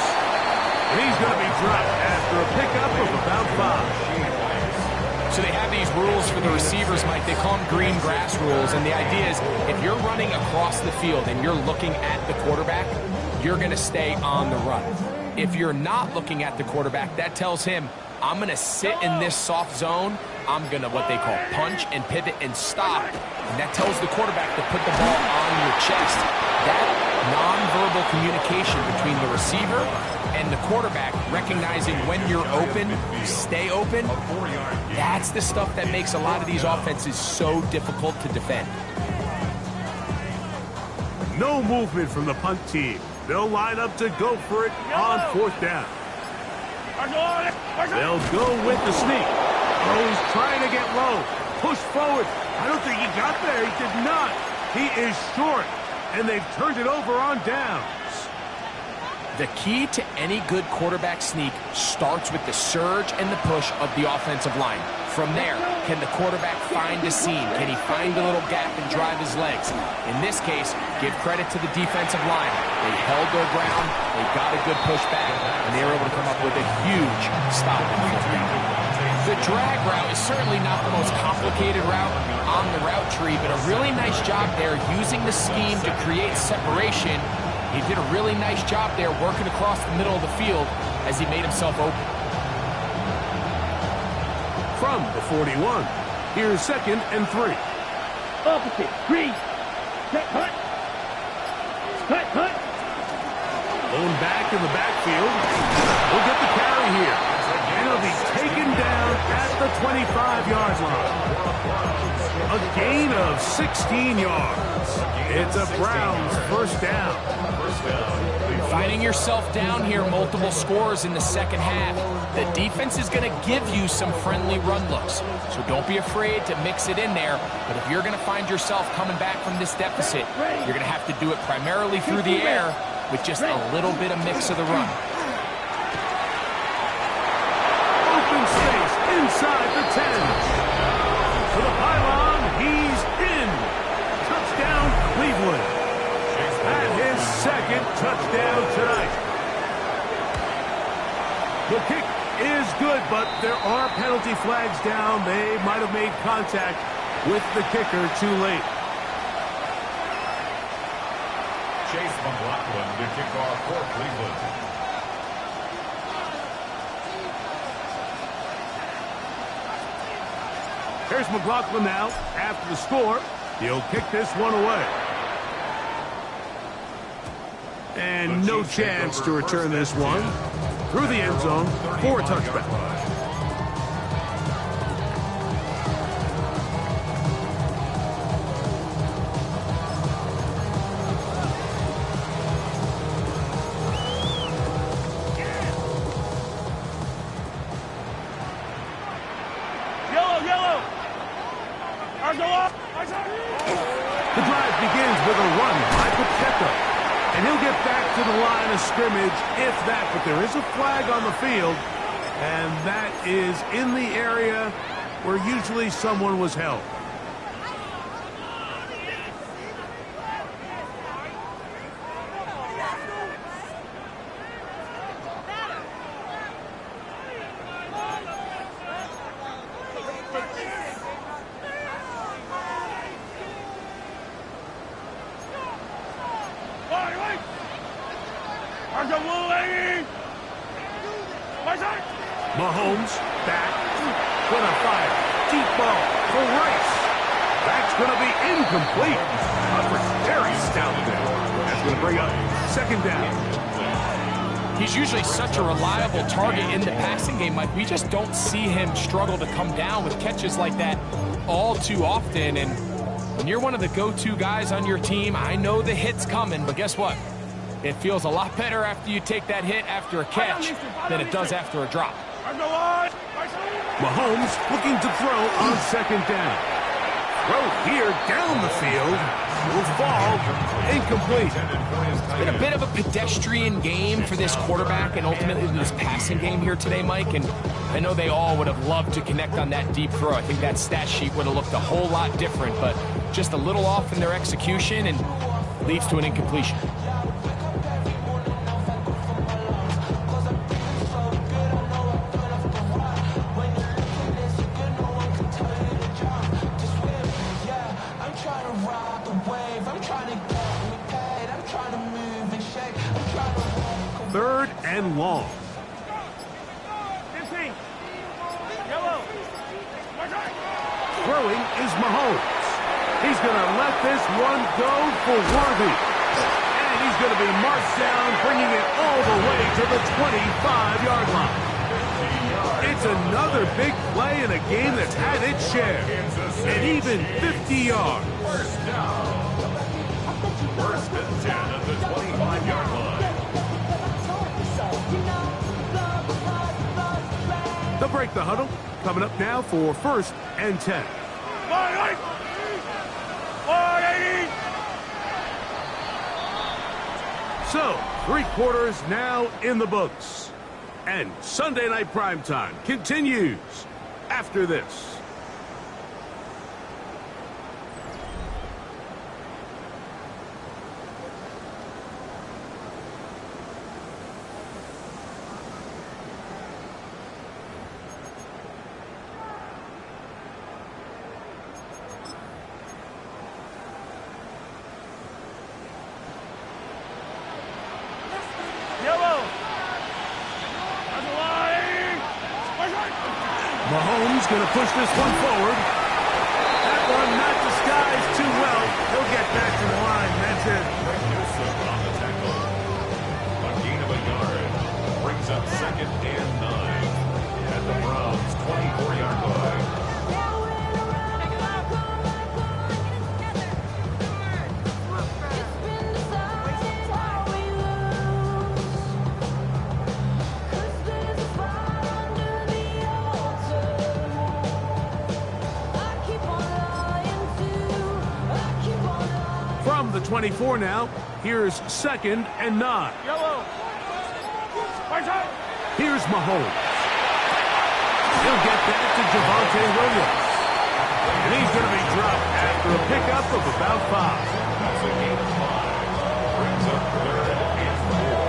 And he's going to be dropped after a pickup of about 5. So they have these rules for the receivers, Mike. They call them green grass rules. And the idea is if you're running across the field and you're looking at the quarterback, you're going to stay on the run. If you're not looking at the quarterback, that tells him, I'm going to sit in this soft zone. I'm going to what they call punch and pivot and stop. And that tells the quarterback to put the ball on your chest. That nonverbal communication between the receiver and the quarterback, recognizing when you're open, stay open, that's the stuff that makes a lot of these offenses so difficult to defend. No movement from the punt team. They'll line up to go for it on 4th down. They'll go with the sneak. Oh, he's trying to get low. Push forward. I don't think he got there. He did not. He is short. And they've turned it over on downs. The key to any good quarterback sneak starts with the surge and the push of the offensive line. From there, can the quarterback find a seam? Can he find a little gap and drive his legs? In this case, give credit to the defensive line. They held their ground, they got a good push back, and they were able to come up with a huge stop in the 4th down. The drag route is certainly not the most complicated route on the route tree, but a really nice job there using the scheme to create separation. He did a really nice job there working across the middle of the field as he made himself open. From the 41, here's 2nd and 3. Opposite. Green. Cut, cut. Cut, cut. Going back in the backfield. We'll get the carry here. And he'll be taken down at the 25-yard line. A gain of 16 yards. It's a Browns 1st down. Finding yourself down here, multiple scores in the 2nd half. The defense is going to give you some friendly run looks, so don't be afraid to mix it in there. But if you're going to find yourself coming back from this deficit, you're going to have to do it primarily through the air with just a little bit of mix of the run. Open space inside the 10. To the pylon, he's in. Touchdown, Cleveland. And his 2nd touchdown tonight. The kick is good, but there are penalty flags down. They might have made contact with the kicker too late. Chase McLaughlin, the kickoff for Cleveland. Here's McLaughlin now. After the score, he'll kick this one away. And no chance to return this one. Through the end zone for a touchback. Yellow. The drive begins with a run by Pacheco. And he'll get back to the line of scrimmage, if that. But there is a flag on the field, and that is in the area where usually someone was held. Mahomes back. Gonna fire. Deep ball for Rice. That's gonna be incomplete. Very stout there. That's gonna bring up 2nd down. He's usually such a reliable target in the passing game, Mike. We just don't see him struggle to come down with catches like that all too often. And when you're one of the go-to guys on your team, I know the hit's coming, but guess what? It feels a lot better after you take that hit after a catch than it does after a drop. Mahomes looking to throw on second down. Throw here down the field. Will fall. Incomplete. It's been a bit of a pedestrian game for this quarterback and ultimately this passing game here today, Mike. And I know they all would have loved to connect on that deep throw. I think that stat sheet would have looked a whole lot different, but just a little off in their execution and leads to an incompletion. Third and long. 15. Yellow. Throwing is Mahomes. He's going to let this one go for Worthy. And he's going to be marked down, bringing it all the way to the 25-yard line. It's another big play in a game that's had its share. And even 50 yards. First down. First and 10 at the 25-yard line. They'll break the huddle. Coming up now for first and 10. So, 3 quarters now in the books. And Sunday Night Primetime continues after this. Mahomes going to push this one forward. That one not disguised too well. He'll get back to the line. That's it. Newsom on the tackle. A gain of a yard. Brings up second and 9 at the Browns' 24-yard line. From the 24 now, here's second and 9. Yellow. Here's Mahomes. He'll get that to Javonte Williams. And he's going to be dropped after a pickup of about 5. That's a gain of 5. Brings up third and 4.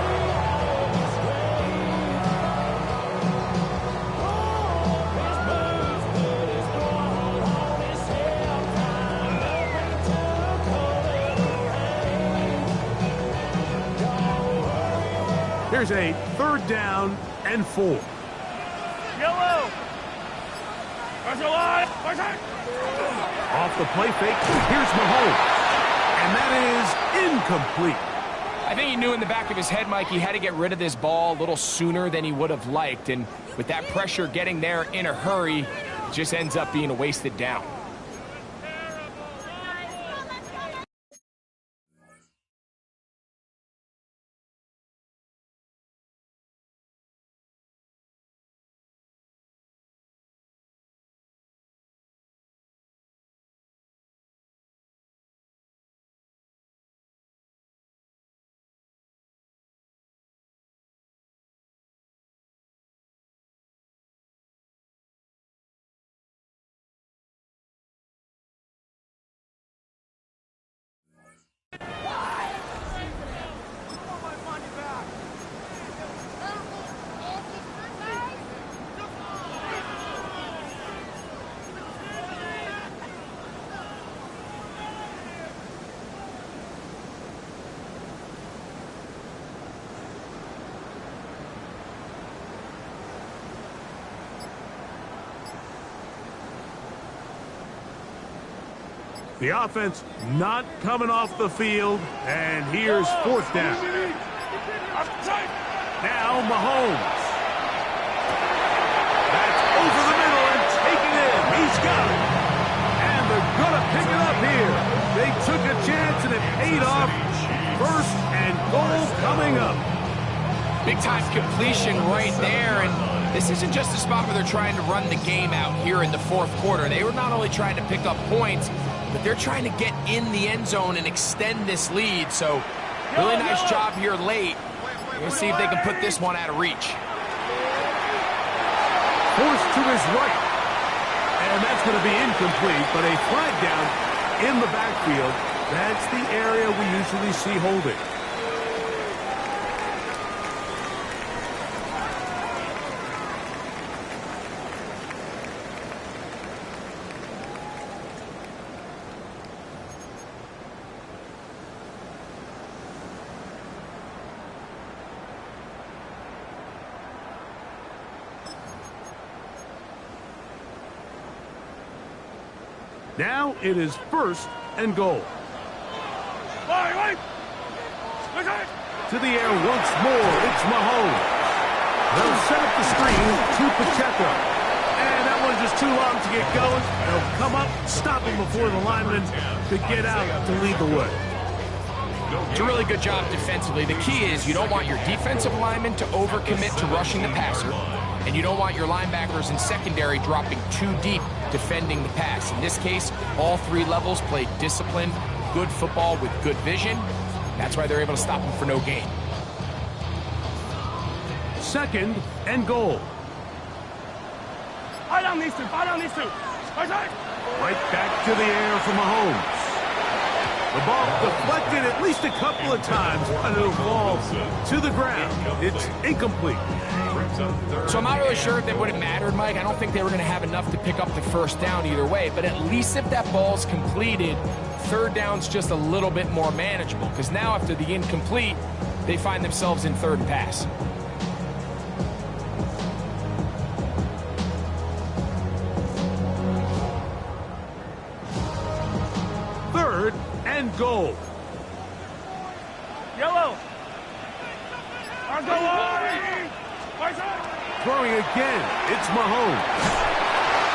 Here's a third down and 4. Yellow. Off the play fake, here's Mahomes. And that is incomplete. I think he knew in the back of his head, Mike, he had to get rid of this ball a little sooner than he would have liked. And with that pressure getting there in a hurry, it just ends up being a wasted down. The offense not coming off the field, and here's fourth down. Now Mahomes. That's over the middle and taken in. He's got it. And they're going to pick it up here. They took a chance and it paid off. First and goal coming up. Big-time completion right there, and this isn't just a spot where they're trying to run the game out here in the fourth quarter. They were not only trying to pick up points, but they're trying to get in the end zone and extend this lead. So, really nice job here late. We're going to see if they can put this one out of reach. Forced to his right. And that's going to be incomplete, but a flag down in the backfield. That's the area we usually see holding. Now it is first and goal. To the air once more, it's Mahomes. They'll set up the screen to Pacheco. And that one's just too long to get going. They'll come up, stop him before the lineman to get out to lead the way. It's a really good job defensively. The key is you don't want your defensive linemen to overcommit to rushing the passer, and you don't want your linebackers in secondary dropping too deep defending the pass. In this case, all three levels played disciplined, good football with good vision. That's why they're able to stop him for no gain. Second and goal. Right back to the air for Mahomes. The ball deflected at least a couple of times, but it'll fall to the ground. It's incomplete. So I'm not really sure if it would have mattered, Mike. I don't think they were going to have enough to pick up the first down either way. But at least if that ball's completed, third down's just a little bit more manageable. Because now after the incomplete, they find themselves in third and pass. Third and goal. Yellow. Throwing again, it's Mahomes.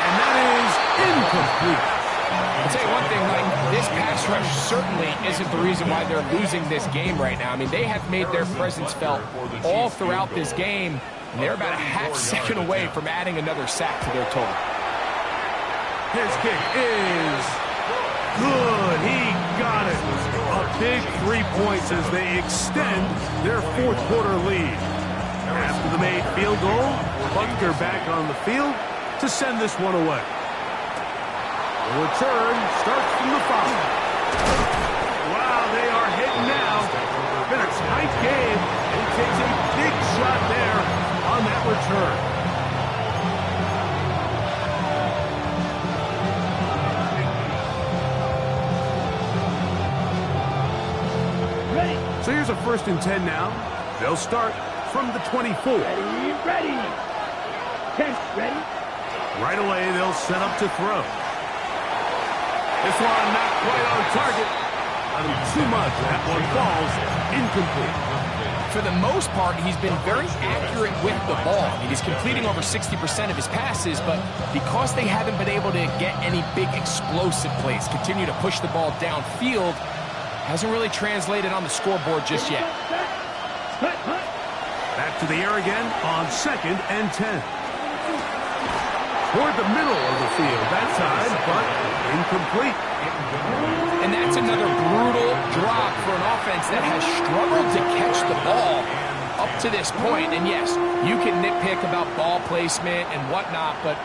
And that is incomplete. I'll tell you one thing, Mike, this pass rush certainly isn't the reason why they're losing this game right now. I mean, they have made their presence felt all throughout this game, and they're about a half second away from adding another sack to their total. His kick is good. He got it. A big 3 points as they extend their fourth quarter lead. After the made field goal, Butker back on the field to send this one away. The return starts from the 5. Wow, they are hitting now. Been a tight game. And he takes a big shot there on that return. So here's a 1st and 10 now. They'll start from the 24. Ready. 10, ready. Right away, they'll set up to throw. This one not quite on target. Not too much. That one falls incomplete. For the most part, he's been very accurate with the ball. I mean, he's completing over 60% of his passes, but because they haven't been able to get any big explosive plays, continue to push the ball downfield, hasn't really translated on the scoreboard just yet. Back to the air again on 2nd and 10. Toward the middle of the field that time, but incomplete. And that's another brutal drop for an offense that has struggled to catch the ball up to this point. And yes, you can nitpick about ball placement and whatnot, but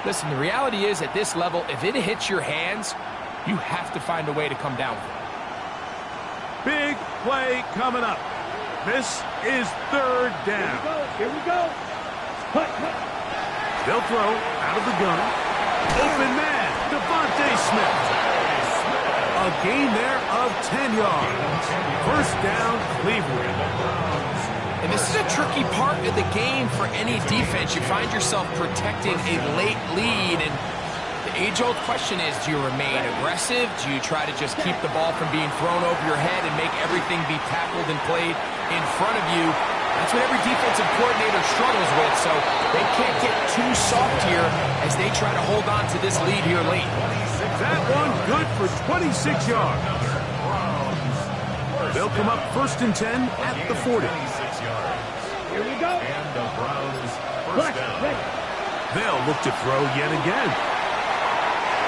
listen, the reality is at this level, if it hits your hands, you have to find a way to come down with it. Big play coming up. This is 3rd down. Here we go. Cut. They'll throw out of the gun. Open man, Devontae Smith. A gain there of 10 yards. 1st down, Cleveland. And this is a tricky part of the game for any defense. You find yourself protecting a late lead, and the age-old question is, do you remain aggressive? Do you try to just keep the ball from being thrown over your head and make everything be tackled and played in front of you? That's what every defensive coordinator struggles with, so they can't get too soft here as they try to hold on to this lead here late. That one good for 26 yards. They'll come up 1st and 10 at the 40. 26 yards. Here we go. And the Browns first Black, down. ready. They'll look to throw yet again.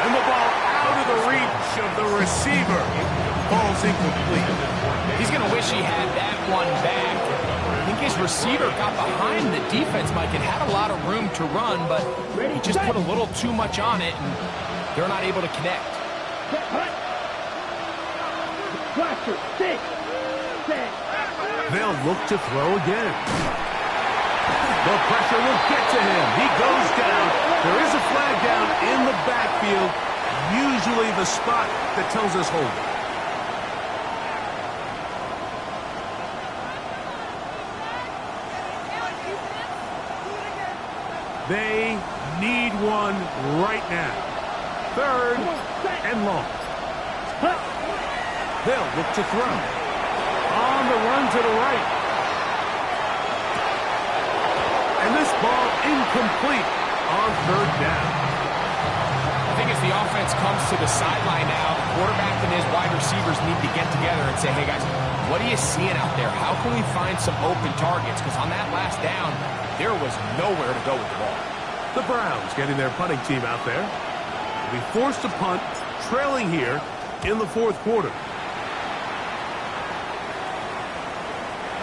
And the ball out of the reach of the receiver. Ball's incomplete. He's going to wish he had that one back. I think his receiver got behind the defense, Mike, and had a lot of room to run, but he just put a little too much on it, and they're not able to connect. Cluster, 6, 6. They'll look to throw again. The pressure will get to him. He goes down. There is a flag down in the backfield, usually the spot that tells us hold. They need one right now. 3rd and long. They'll look to throw. On the run to the right. And this ball incomplete on 3rd down. I think as the offense comes to the sideline now, the quarterback and his wide receivers need to get together and say, hey guys, what are you seeing out there? How can we find some open targets? Because on that last down, there was nowhere to go with the ball. The Browns getting their punting team out there. Will be forced to punt, trailing here in the 4th quarter.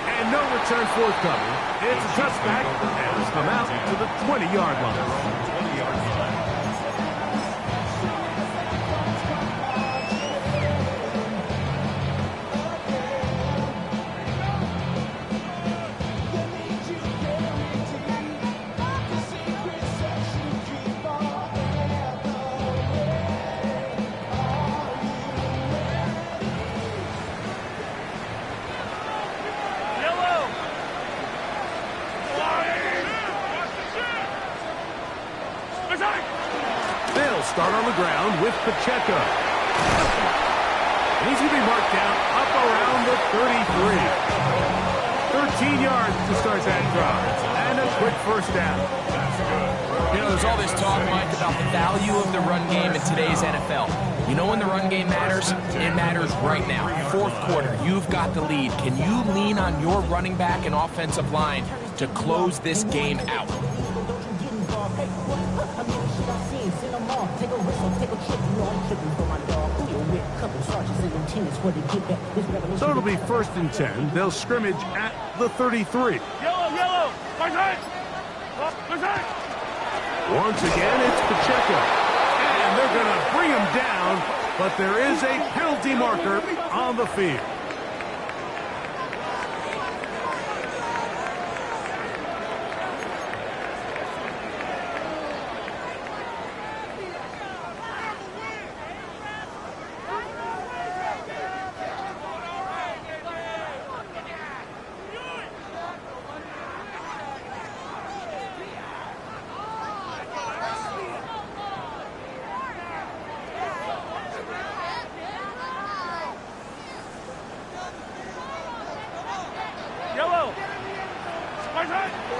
And no return forthcoming. It's a touchback, and it's come out to the 20-yard line. 20-yard line. They'll start on the ground with Pacheco. And he's going to be marked down up around the 33. 13 yards to start that drive. And a quick first down. You know, there's all this talk, Mike, about the value of the run game in today's NFL. You know when the run game matters? It matters right now. 4th quarter, you've got the lead. Can you lean on your running back and offensive line to close this game out? So it'll be 1st and 10. They'll scrimmage at the 33. Yellow. Once again, it's Pacheco. And they're going to bring him down, but there is a penalty marker on the field.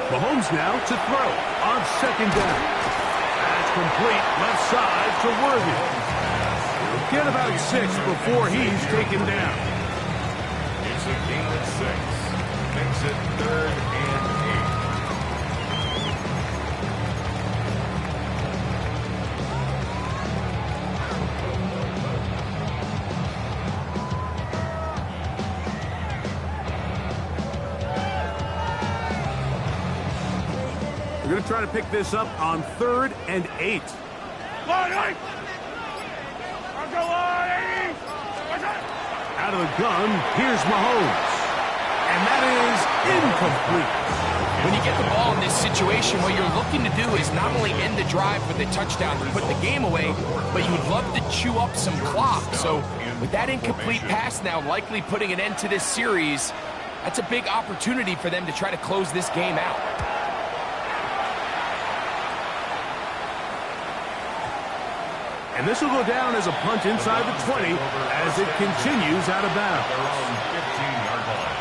Mahomes now to throw on 2nd down. That's complete left side to Worthy. He'll get about 6 before he's taken down. It's a gain of 6. Makes it 3rd and 8. We're going to try to pick this up on 3rd and 8. Out of the gun, here's Mahomes. And that is incomplete. When you get the ball in this situation, what you're looking to do is not only end the drive with a touchdown to put the game away, but you would love to chew up some clock. So with that incomplete pass now likely putting an end to this series, that's a big opportunity for them to try to close this game out. And this will go down as a punt inside the 20 as it continues out of bounds. 15-yard line.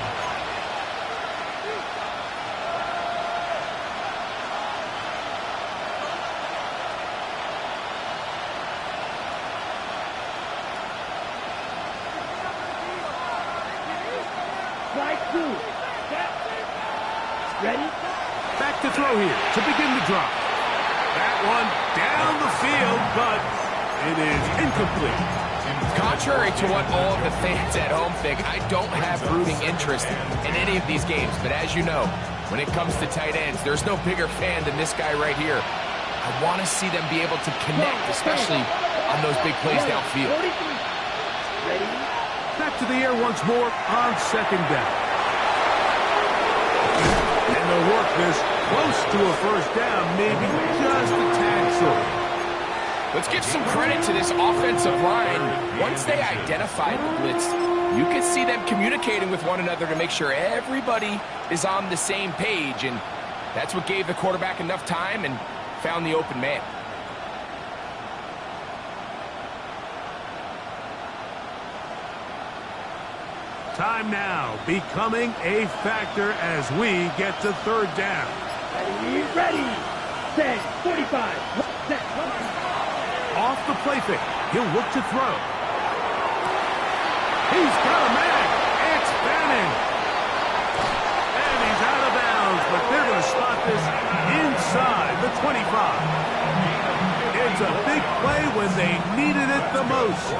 Ready? Back to throw here to begin the drop. That one down the field, but it is incomplete. Contrary to what all of the fans at home think, I don't have rooting interest in any of these games. But as you know, when it comes to tight ends, there's no bigger fan than this guy right here. I want to see them be able to connect, especially on those big plays downfield. Ready? Back to the air once more on second down. And they'll work this close to a first down, maybe just a tad short. Let's give some credit to this offensive line. Once they identified the blitz, you could see them communicating with one another to make sure everybody is on the same page, and that's what gave the quarterback enough time and found the open man. Time now becoming a factor as we get to third down. Ready. Set. 45. Set. Off the play fake. He'll look to throw. He's got a man. It's Bannon. And he's out of bounds, but they're going to spot this inside the 25. It's a big play when they needed it the most.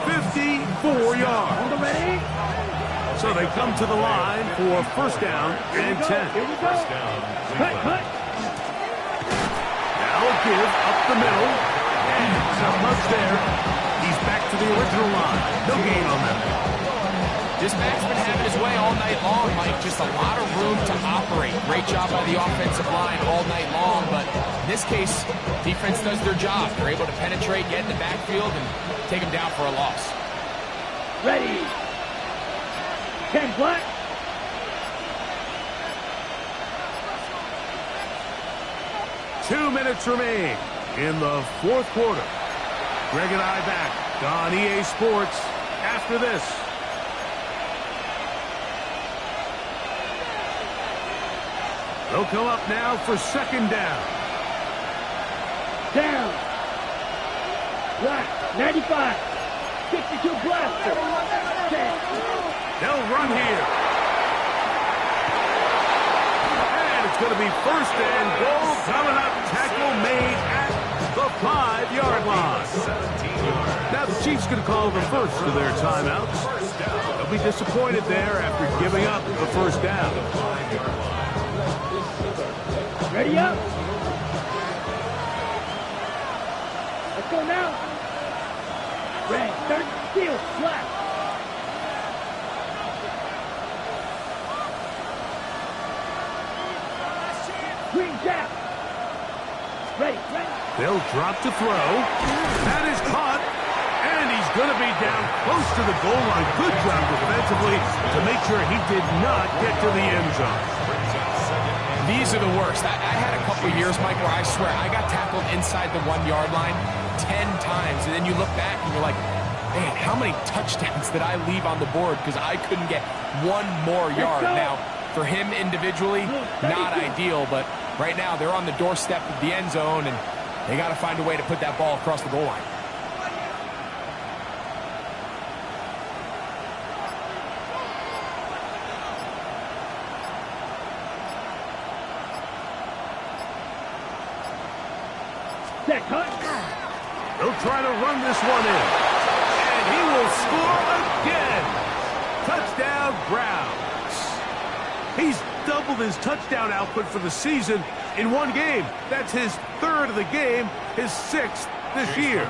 54 yards. On the ready. So they come to the line for first down and 10. Here we go. Cut. Now a give up the middle. And not much there. He's back to the original line. No gain on them. This back's been having his way all night long, Mike. Just a lot of room to operate. Great job by the offensive line all night long, but in this case, defense does their job. They're able to penetrate, get in the backfield, and take them down for a loss. Ready. 10 black. Two minutes remain in the fourth quarter. Greg and I back on EA Sports after this. They'll come up now for second down. Down. Black. 95. 62 blaster. 10. They'll run here. And it's going to be first and goal coming up. Tackle made at the 5-yard line. Now the Chiefs going to call the first of their timeouts. They'll be disappointed there after giving up the first down. Ready up. Let's go now. Red, third, steel, black. Green jab. Ready. They'll drop to throw. That is caught. And he's going to be down close to the goal line. Good job defensively to make sure he did not get to the end zone. These are the worst. I had a couple years, Mike, where I swear I got tackled inside the 1-yard line 10 times. And then you look back and you're like, man, how many touchdowns did I leave on the board because I couldn't get one more yard? Now, for him individually, not ideal, but right now they're on the doorstep of the end zone, and they got to find a way to put that ball across the goal line. They'll try to run this one in. And he will score again. Touchdown, Browns. He's doubled his touchdown output for the season in one game. That's his third of the game, his sixth this year.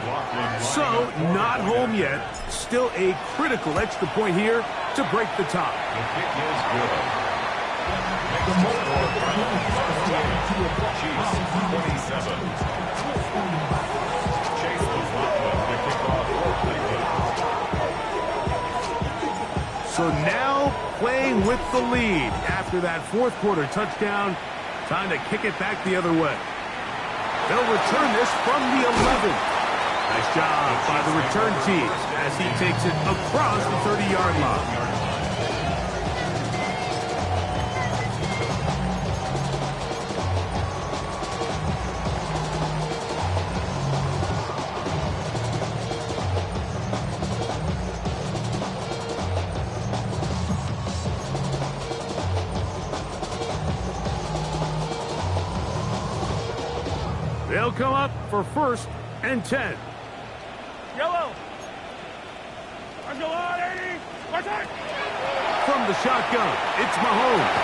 So, not home yet. Still a critical extra point here to break the tie. The kick is good. Chiefs 27. So now playing with the lead after that fourth quarter touchdown. Time to kick it back the other way. They'll return this from the 11. Nice job by the return team as he takes it across the 30-yard line. They'll come up for 1st and 10. Yellow. Let's go on, 80. From the shotgun, it's Mahomes.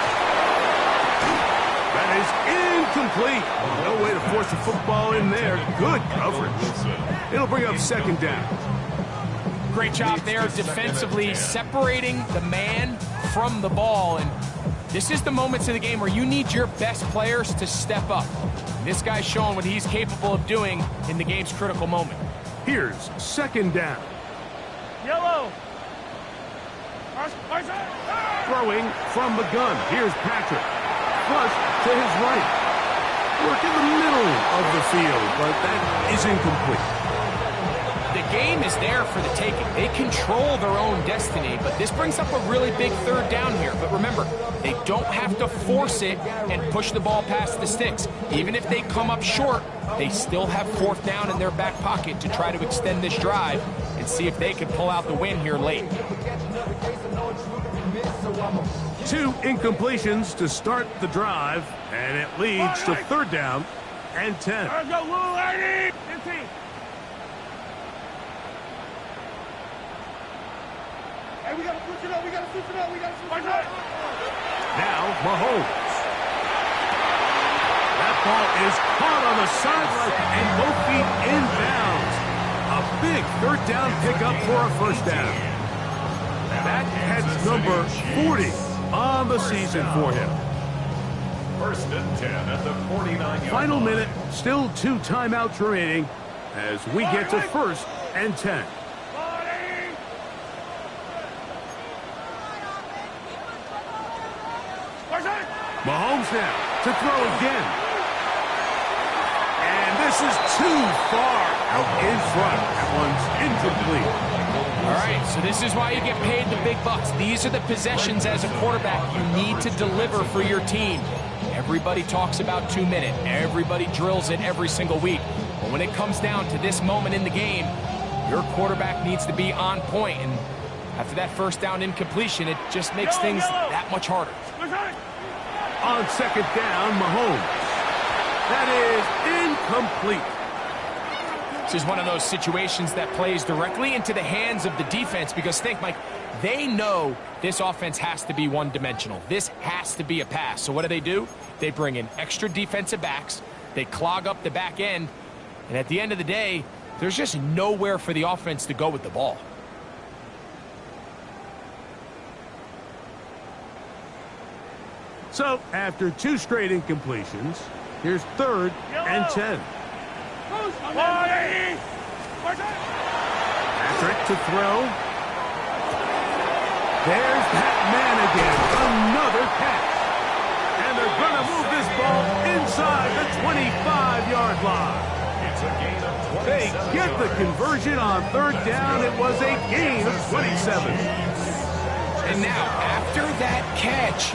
That is incomplete. No way to force the football in there. Good coverage. It'll bring up 2nd down. Great job there defensively, separating the man from the ball. And this is the moments of the game where you need your best players to step up. And this guy's showing what he's capable of doing in the game's critical moment. Here's 2nd down. Yellow. Throwing from the gun. Here's Patrick. Flush to his right. Work in the middle of the field, but that is incomplete. The game is there for the taking. They control their own destiny, but this brings up a really big 3rd down here. But remember, they don't have to force it and push the ball past the sticks. Even if they come up short, they still have 4th down in their back pocket to try to extend this drive and see if they can pull out the win here late. 2 incompletions to start the drive, and it leads to 3rd down and 10. Let's go, Lou, 80. 15. Hey, we got to switch it up. We got to switch it up. We got to switch it up. Now, Mahomes. That ball is caught on the sideline and both feet inbounds. A big 3rd down pickup for a 1st down. That heads number 40 on the season for him. 1st and 10 at the 49-yard Final line. minute, still 2 timeouts remaining as we get to 1st and 10. Mahomes now to throw again. And this is too far out in front. That one's incomplete. All right, so this is why you get paid the big bucks. These are the possessions as a quarterback you need to deliver for your team. Everybody talks about 2-minute. Everybody drills it every single week. But when it comes down to this moment in the game, your quarterback needs to be on point. And after that 1st down incompletion, it just makes things that much harder. On 2nd down, Mahomes. That is incomplete. This is one of those situations that plays directly into the hands of the defense because think, Mike, they know this offense has to be one-dimensional. This has to be a pass. So what do? They bring in extra defensive backs. They clog up the back end. And at the end of the day, there's just nowhere for the offense to go with the ball. So, after 2 straight incompletions, here's 3rd and 10. Patrick to throw. There's that man again. Another catch. And they're going to move this ball inside the 25-yard line. It's a gain of 27. They get the conversion on 3rd down. It was a gain of 27. And now, after that catch,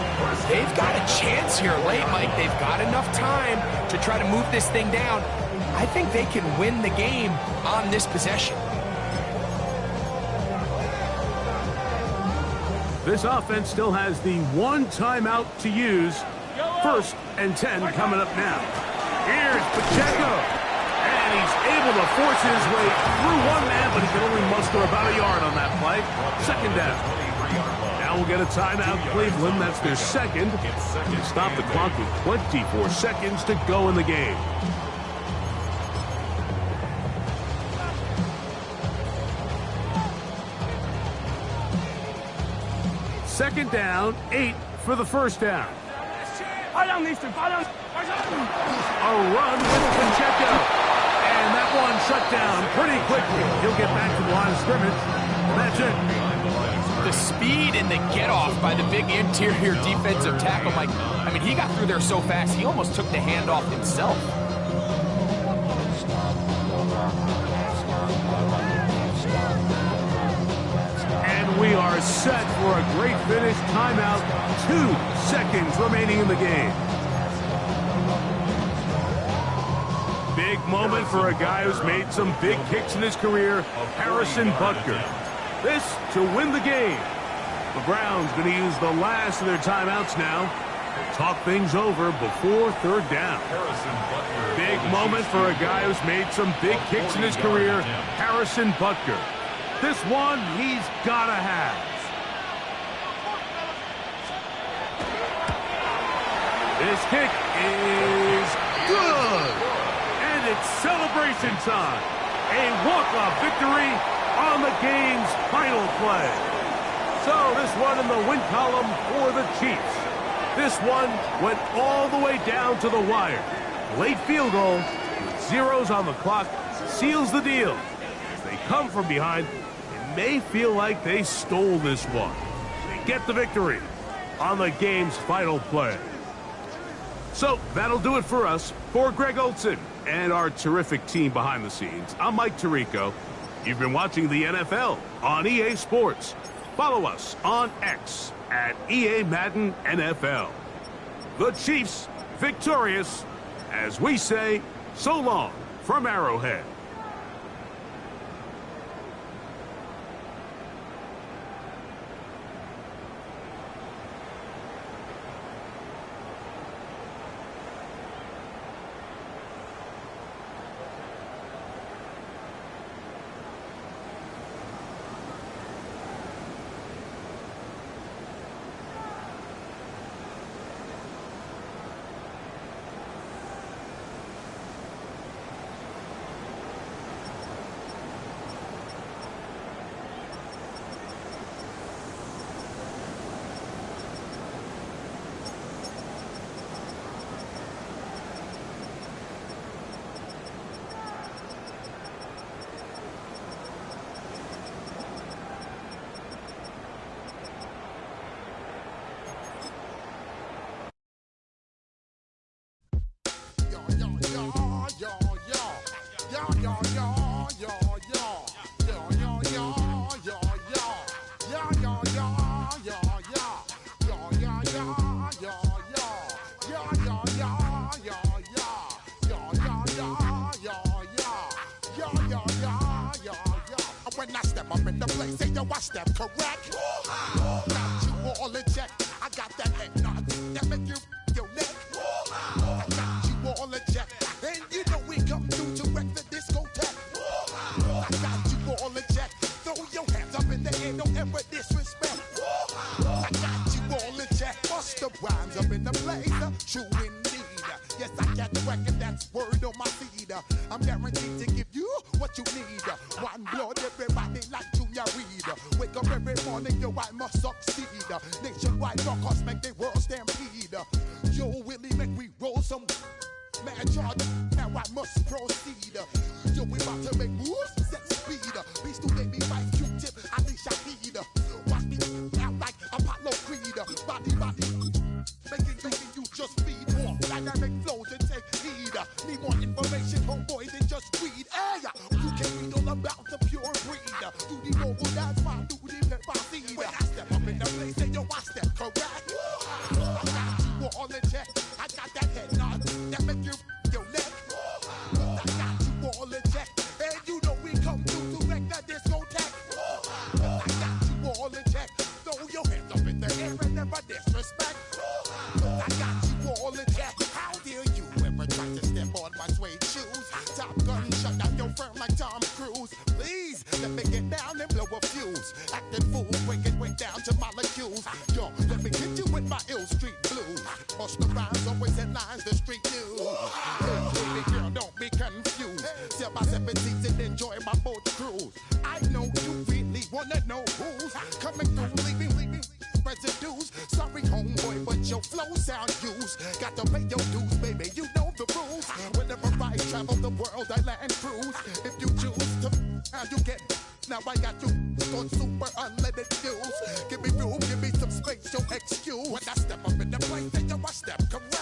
they've got a chance here late, Mike. They've got enough time to try to move this thing down. I think they can win the game on this possession. This offense still has the 1 timeout to use. 1st and 10 coming up now. Here's Pacheco. And he's able to force his way through one man, but he can only muster about a yard on that play. 2nd down. Now we'll get a timeout, Cleveland. That's their 2nd. Stop the clock with 24 seconds to go in the game. Second down, 8 for the 1st down. A run with Pacheco. And that one shut down pretty quickly. He'll get back to the line of scrimmage. And that's it. The speed and the get-off by the big interior defensive tackle, Mike. I mean, he got through there so fast, he almost took the handoff himself. And we are set for a great finish. Timeout. 2 seconds remaining in the game. Big moment for a guy who's made some big kicks in his career, Harrison Butker. This to win the game. The Browns going to use the last of their timeouts now talk things over before third down. Big moment for a guy who's made some big kicks in his career, Harrison Butker. This one he's gotta have. This kick is good. And it's celebration time. A walk-off victory on the game's final play. So this one in the win column for the Chiefs. This one went all the way down to the wire. Late field goal with zeros on the clock seals the deal. As they come from behind, it may feel like they stole this one. They get the victory on the game's final play. So that'll do it for us. For Greg Olson and our terrific team behind the scenes, I'm Mike Tirico. You've been watching the NFL on EA Sports. Follow us on X at EA Madden NFL. The Chiefs victorious, as we say, so long from Arrowhead. When I step up in the place, say yo, I step correct. Got you all in check. I got that head nod that make you your neck. I got you all in check, and you know we come through to wreck the discotheque. I got you all in check. Throw your hands up in the air, don't ever disrespect. I got you all in check. Bust the rhymes up in the place, true indeed. Yes, I got the record, that's word on my feed. I'm guaranteed to give you what you need. One blood, everybody like Junior Reed. Wake up every morning, yo, I must succeed. Nationwide rockers make the world stampede. Yo, Willie, make we roll some man charge. Now I must proceed. Yo, we about to make moves, set speed. Beast to make me fight Q-tip, I need Shahid. Watch me out like Apollo Creed. Body, making you just feed more dynamic flows and take heed. Need more information, homeboy, than just read. Hey, you can read all about the pure breed. Do the noble dance, my do the pepper seed. When I step up in the place, say yo, I step correct. I got you all in check. I got that head nod that make you your neck. I got you all in check, and you know we come through to wreck the discotheque. I got you all in check. Throw your hands up in the air and never disrespect. I got you all in check. How dare you ever try to step on my suede shoes? Top Gun shut down your firm like Tom Cruise. Please let me get down and blow a fuse. Acting fool, break it way down to molecules. Yo, let me hit you with my ill street blues. Bust the rhymes, always headlines, the street news. Hey, baby girl, don't be confused. Sell my 7 seats and enjoy my boat cruise. I know you really wanna know who's coming through, leaving residues. Sorry, homeboy, but your flow sound used. Got to pay your dues, baby, you know the rules. Whenever I travel the world, I land cruise. If you choose to, how you get. Now I got you on super unleaded fuels. Give me room, give me some space, your excuse. When I step up in the place, then yo, I step correct.